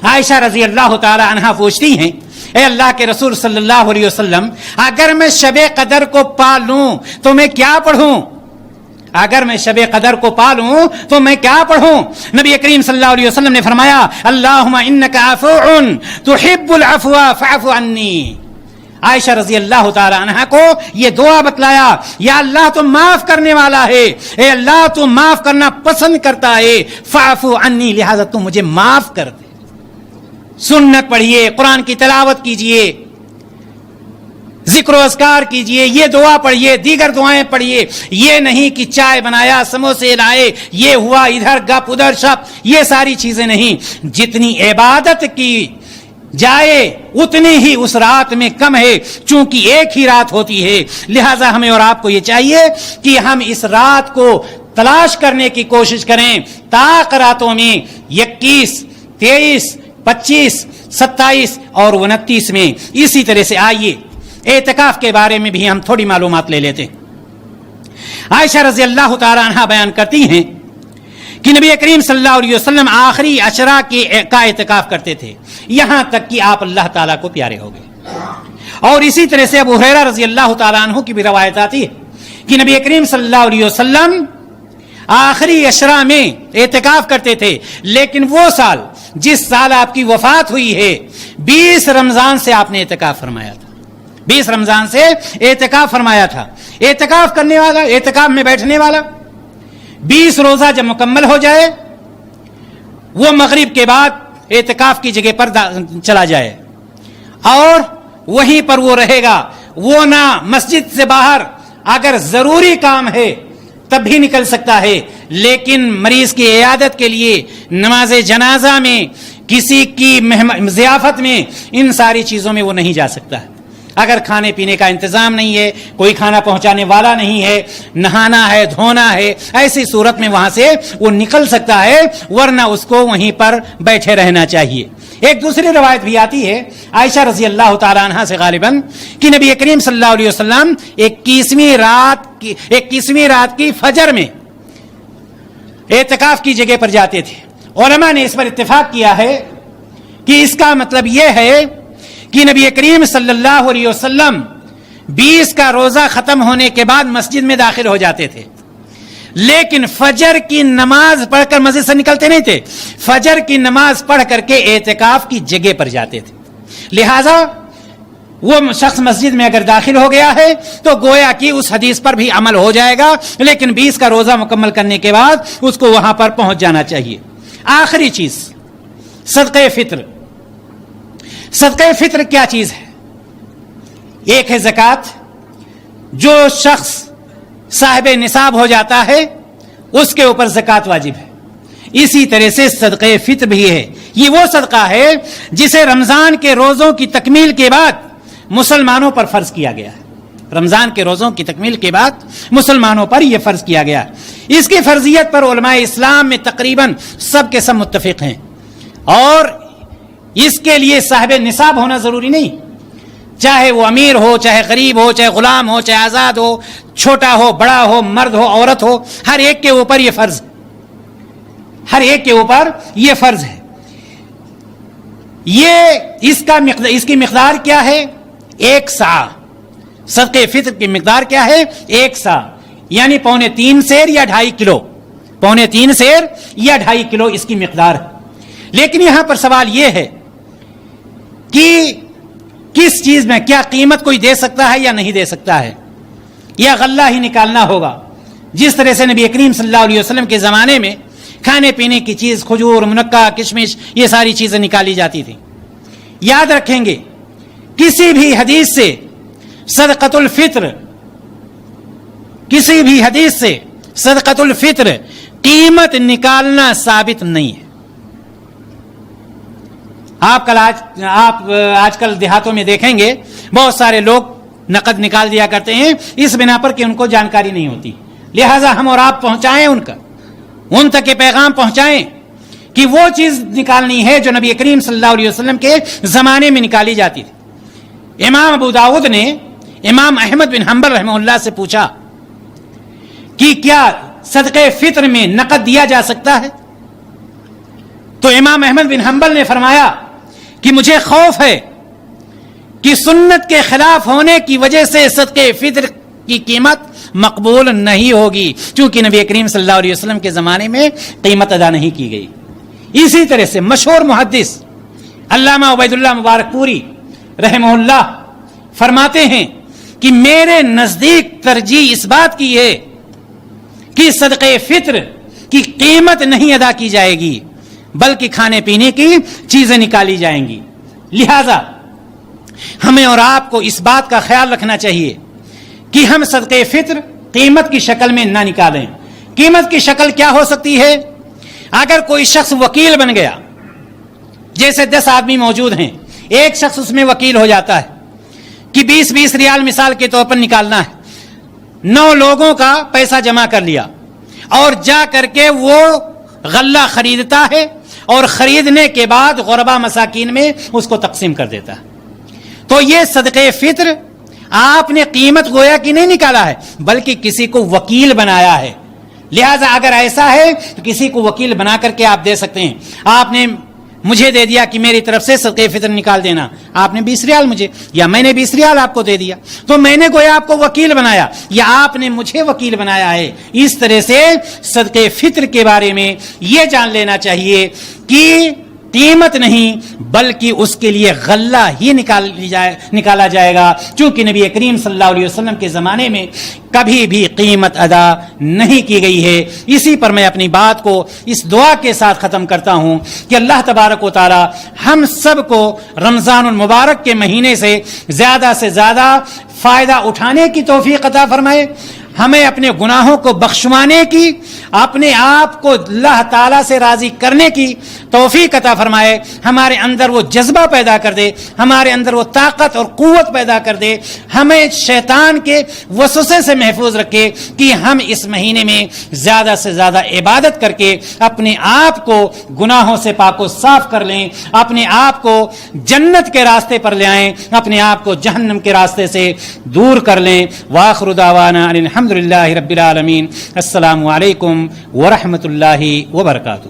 عائشہ رضی اللہ تعالی عنہا پوچھتی ہیں، اے اللہ کے رسول صلی اللہ علیہ وسلم، اگر میں شب قدر کو پا لوں تو میں کیا پڑھوں؟ اگر میں شب قدر کو پا لوں تو میں کیا پڑھوں؟ نبی کریم صلی اللہ علیہ وسلم نے فرمایا، اللہم انک عفو تحب العفو فاعف عنی۔ عائشہ رضی اللہ تعالی عنہا کو یہ دعا بتلایا، یا اللہ تو معاف کرنے والا ہے، اے اللہ تو معاف کرنا پسند کرتا ہے، فاعف عنی، لہذا تو مجھے معاف کر دے۔ سنت پڑھیے، قرآن کی تلاوت کیجئے، ذکر و اذکار کیجئے، یہ دعا پڑھیے، دیگر دعائیں پڑھیے۔ یہ نہیں کہ چائے بنایا، سموسے لائے، یہ ہوا، ادھر گپ ادھر شپ، یہ ساری چیزیں نہیں۔ جتنی عبادت کی جائے اتنی ہی اس رات میں کم ہے، چونکہ ایک ہی رات ہوتی ہے، لہذا ہمیں اور آپ کو یہ چاہیے کہ ہم اس رات کو تلاش کرنے کی کوشش کریں۔ طاق راتوں میں 21، 23، 25، 27 اور 29 میں اسی طرح سے آئیے اعتکاف کے بارے میں بھی ہم تھوڑی معلومات لے لیتے ہیں۔ عائشہ رضی اللہ تعالی عنہا بیان کرتی ہیں کہ نبی کریم صلی اللہ علیہ وسلم آخری عشرہ کا اعتکاف کرتے تھے، یہاں تک کہ آپ اللہ تعالیٰ کو پیارے ہو گئے۔ اور اسی طرح سے ابو ہریرہ رضی اللہ تعالیٰ عنہ کی بھی روایت آتی ہے کہ نبی کریم صلی اللہ علیہ وسلم آخری عشرہ میں اعتکاف کرتے تھے، لیکن وہ سال جس سال آپ کی وفات ہوئی ہے 20 رمضان سے آپ نے اعتکاف فرمایا تھا، 20 رمضان سے اعتکاف فرمایا تھا۔ اعتکاف کرنے والا، اعتکاف میں بیٹھنے والا 20 روزہ جب مکمل ہو جائے، وہ مغرب کے بعد اعتکاف کی جگہ پر چلا جائے اور وہیں پر وہ رہے گا، وہ نہ مسجد سے باہر اگر ضروری کام ہے تب بھی نکل سکتا ہے، لیکن مریض کی عیادت کے لیے، نماز جنازہ میں، کسی کی ضیافت میں، ان ساری چیزوں میں وہ نہیں جا سکتا۔ اگر کھانے پینے کا انتظام نہیں ہے، کوئی کھانا پہنچانے والا نہیں ہے، نہانا ہے، دھونا ہے، ایسی صورت میں وہاں سے وہ نکل سکتا ہے، ورنہ اس کو وہیں پر بیٹھے رہنا چاہیے۔ ایک دوسری روایت بھی آتی ہے عائشہ رضی اللہ تعالی عنہا سے غالباً کہ نبی کریم صلی اللہ علیہ وسلم 21ویں رات کی فجر میں اعتکاف کی جگہ پر جاتے تھے۔ علماء نے اس پر اتفاق کیا ہے کہ اس کا مطلب یہ ہے کہ نبی کریم صلی اللہ علیہ وسلم 20 کا روزہ ختم ہونے کے بعد مسجد میں داخل ہو جاتے تھے، لیکن فجر کی نماز پڑھ کر مسجد سے نکلتے نہیں تھے، فجر کی نماز پڑھ کر کے اعتکاف کی جگہ پر جاتے تھے۔ لہذا وہ شخص مسجد میں اگر داخل ہو گیا ہے تو گویا کہ اس حدیث پر بھی عمل ہو جائے گا، لیکن 20 کا روزہ مکمل کرنے کے بعد اس کو وہاں پر پہنچ جانا چاہیے۔ آخری چیز، صدقہ فطر۔ صدقہ فطر کیا چیز ہے؟ ایک ہے زکوٰۃ، جو شخص صاحب نصاب ہو جاتا ہے اس کے اوپر زکوٰۃ واجب ہے۔ اسی طرح سے صدقہ فطر بھی ہے، یہ وہ صدقہ ہے جسے رمضان کے روزوں کی تکمیل کے بعد مسلمانوں پر فرض کیا گیا ہے۔ رمضان کے روزوں کی تکمیل کے بعد مسلمانوں پر یہ فرض کیا گیا۔ اس کی فرضیت پر علماء اسلام میں تقریباً سب کے سب متفق ہیں، اور اس کے لیے صاحب نصاب ہونا ضروری نہیں، چاہے وہ امیر ہو، چاہے غریب ہو، چاہے غلام ہو، چاہے آزاد ہو، چھوٹا ہو، بڑا ہو، مرد ہو، عورت ہو، ہر ایک کے اوپر یہ فرض ہے، ہر ایک کے اوپر یہ فرض ہے۔ اس کی مقدار کیا ہے؟ 1 سا۔ صدقہ فطر کی مقدار کیا ہے؟ 1 سا، یعنی 3.25 سیر یا 2.5 کلو، 3.25 سیر یا 2.5 کلو اس کی مقدار ہے۔ لیکن یہاں پر سوال یہ ہے کہ کس چیز میں، کیا قیمت کوئی دے سکتا ہے یا نہیں دے سکتا ہے، یا غلہ ہی نکالنا ہوگا؟ جس طرح سے نبی کریم صلی اللہ علیہ وسلم کے زمانے میں کھانے پینے کی چیز، کھجور، منقہ، کشمش، یہ ساری چیزیں نکالی جاتی تھیں۔ یاد رکھیں گے، کسی بھی حدیث سے صدقۃ الفطر کسی بھی حدیث سے صدقۃ الفطر قیمت نکالنا ثابت نہیں ہے. آپ آج کل دیہاتوں میں دیکھیں گے بہت سارے لوگ نقد نکال دیا کرتے ہیں اس بنا پر کہ ان کو جانکاری نہیں ہوتی. لہذا ہم اور آپ پہنچائیں ان تک یہ پیغام پہنچائیں کہ وہ چیز نکالنی ہے جو نبی کریم صلی اللہ علیہ وسلم کے زمانے میں نکالی جاتی تھی. امام ابو داؤد نے امام احمد بن حنبل رحمہ اللہ سے پوچھا کہ کیا صدقہ فطر میں نقد دیا جا سکتا ہے؟ تو امام احمد بن حنبل نے فرمایا کہ مجھے خوف ہے کہ سنت کے خلاف ہونے کی وجہ سے صدقہ فطر کی قیمت مقبول نہیں ہوگی، چونکہ نبی کریم صلی اللہ علیہ وسلم کے زمانے میں قیمت ادا نہیں کی گئی. اسی طرح سے مشہور محدث علامہ عبید اللہ مبارک پوری رحمہ اللہ فرماتے ہیں کہ میرے نزدیک ترجیح اس بات کی ہے کہ صدقہ فطر کی قیمت نہیں ادا کی جائے گی بلکہ کھانے پینے کی چیزیں نکالی جائیں گی. لہذا ہمیں اور آپ کو اس بات کا خیال رکھنا چاہیے کہ ہم صدقہ فطر قیمت کی شکل میں نہ نکالیں. قیمت کی شکل کیا ہو سکتی ہے؟ اگر کوئی شخص وکیل بن گیا، جیسے 10 آدمی موجود ہیں، ایک شخص اس میں وکیل ہو جاتا ہے کہ 20 ریال مثال کے طور پر نکالنا ہے، 9 لوگوں کا پیسہ جمع کر لیا اور جا کر کے وہ غلہ خریدتا ہے اور خریدنے کے بعد غربا مساکین میں اس کو تقسیم کر دیتا ہے. تو یہ صدقہ فطر آپ نے قیمت گویا کہ نہیں نکالا ہے بلکہ کسی کو وکیل بنایا ہے. لہذا اگر ایسا ہے تو کسی کو وکیل بنا کر کے آپ دے سکتے ہیں. آپ نے مجھے دے دیا کہ میری طرف سے صدقہ فطر نکال دینا، آپ نے 20 ریال مجھے یا میں نے 20 ریال آپ کو دے دیا، تو میں نے گویا آپ کو وکیل بنایا یا آپ نے مجھے وکیل بنایا ہے. اس طرح سے صدقہ فطر کے بارے میں یہ جان لینا چاہیے کہ قیمت نہیں بلکہ اس کے لیے غلہ ہی نکالا جائے گا، چونکہ نبی کریم صلی اللہ علیہ وسلم کے زمانے میں کبھی بھی قیمت ادا نہیں کی گئی ہے. اسی پر میں اپنی بات کو اس دعا کے ساتھ ختم کرتا ہوں کہ اللہ تبارک و تعالی ہم سب کو رمضان المبارک کے مہینے سے زیادہ فائدہ اٹھانے کی توفیق عطا فرمائے، ہمیں اپنے گناہوں کو بخشوانے کی، اپنے آپ کو اللہ تعالیٰ سے راضی کرنے کی توفیق عطا فرمائے، ہمارے اندر وہ جذبہ پیدا کر دے، ہمارے اندر وہ طاقت اور قوت پیدا کر دے، ہمیں شیطان کے وسوسے سے محفوظ رکھے کہ ہم اس مہینے میں زیادہ سے زیادہ عبادت کر کے اپنے آپ کو گناہوں سے پاک و صاف کر لیں، اپنے آپ کو جنت کے راستے پر لے آئیں، اپنے آپ کو جہنم کے راستے سے دور کر لیں. وآخر دعوانا الحمد للہ رب العالمین. السلام علیکم ورحمۃ اللہ وبرکاتہ.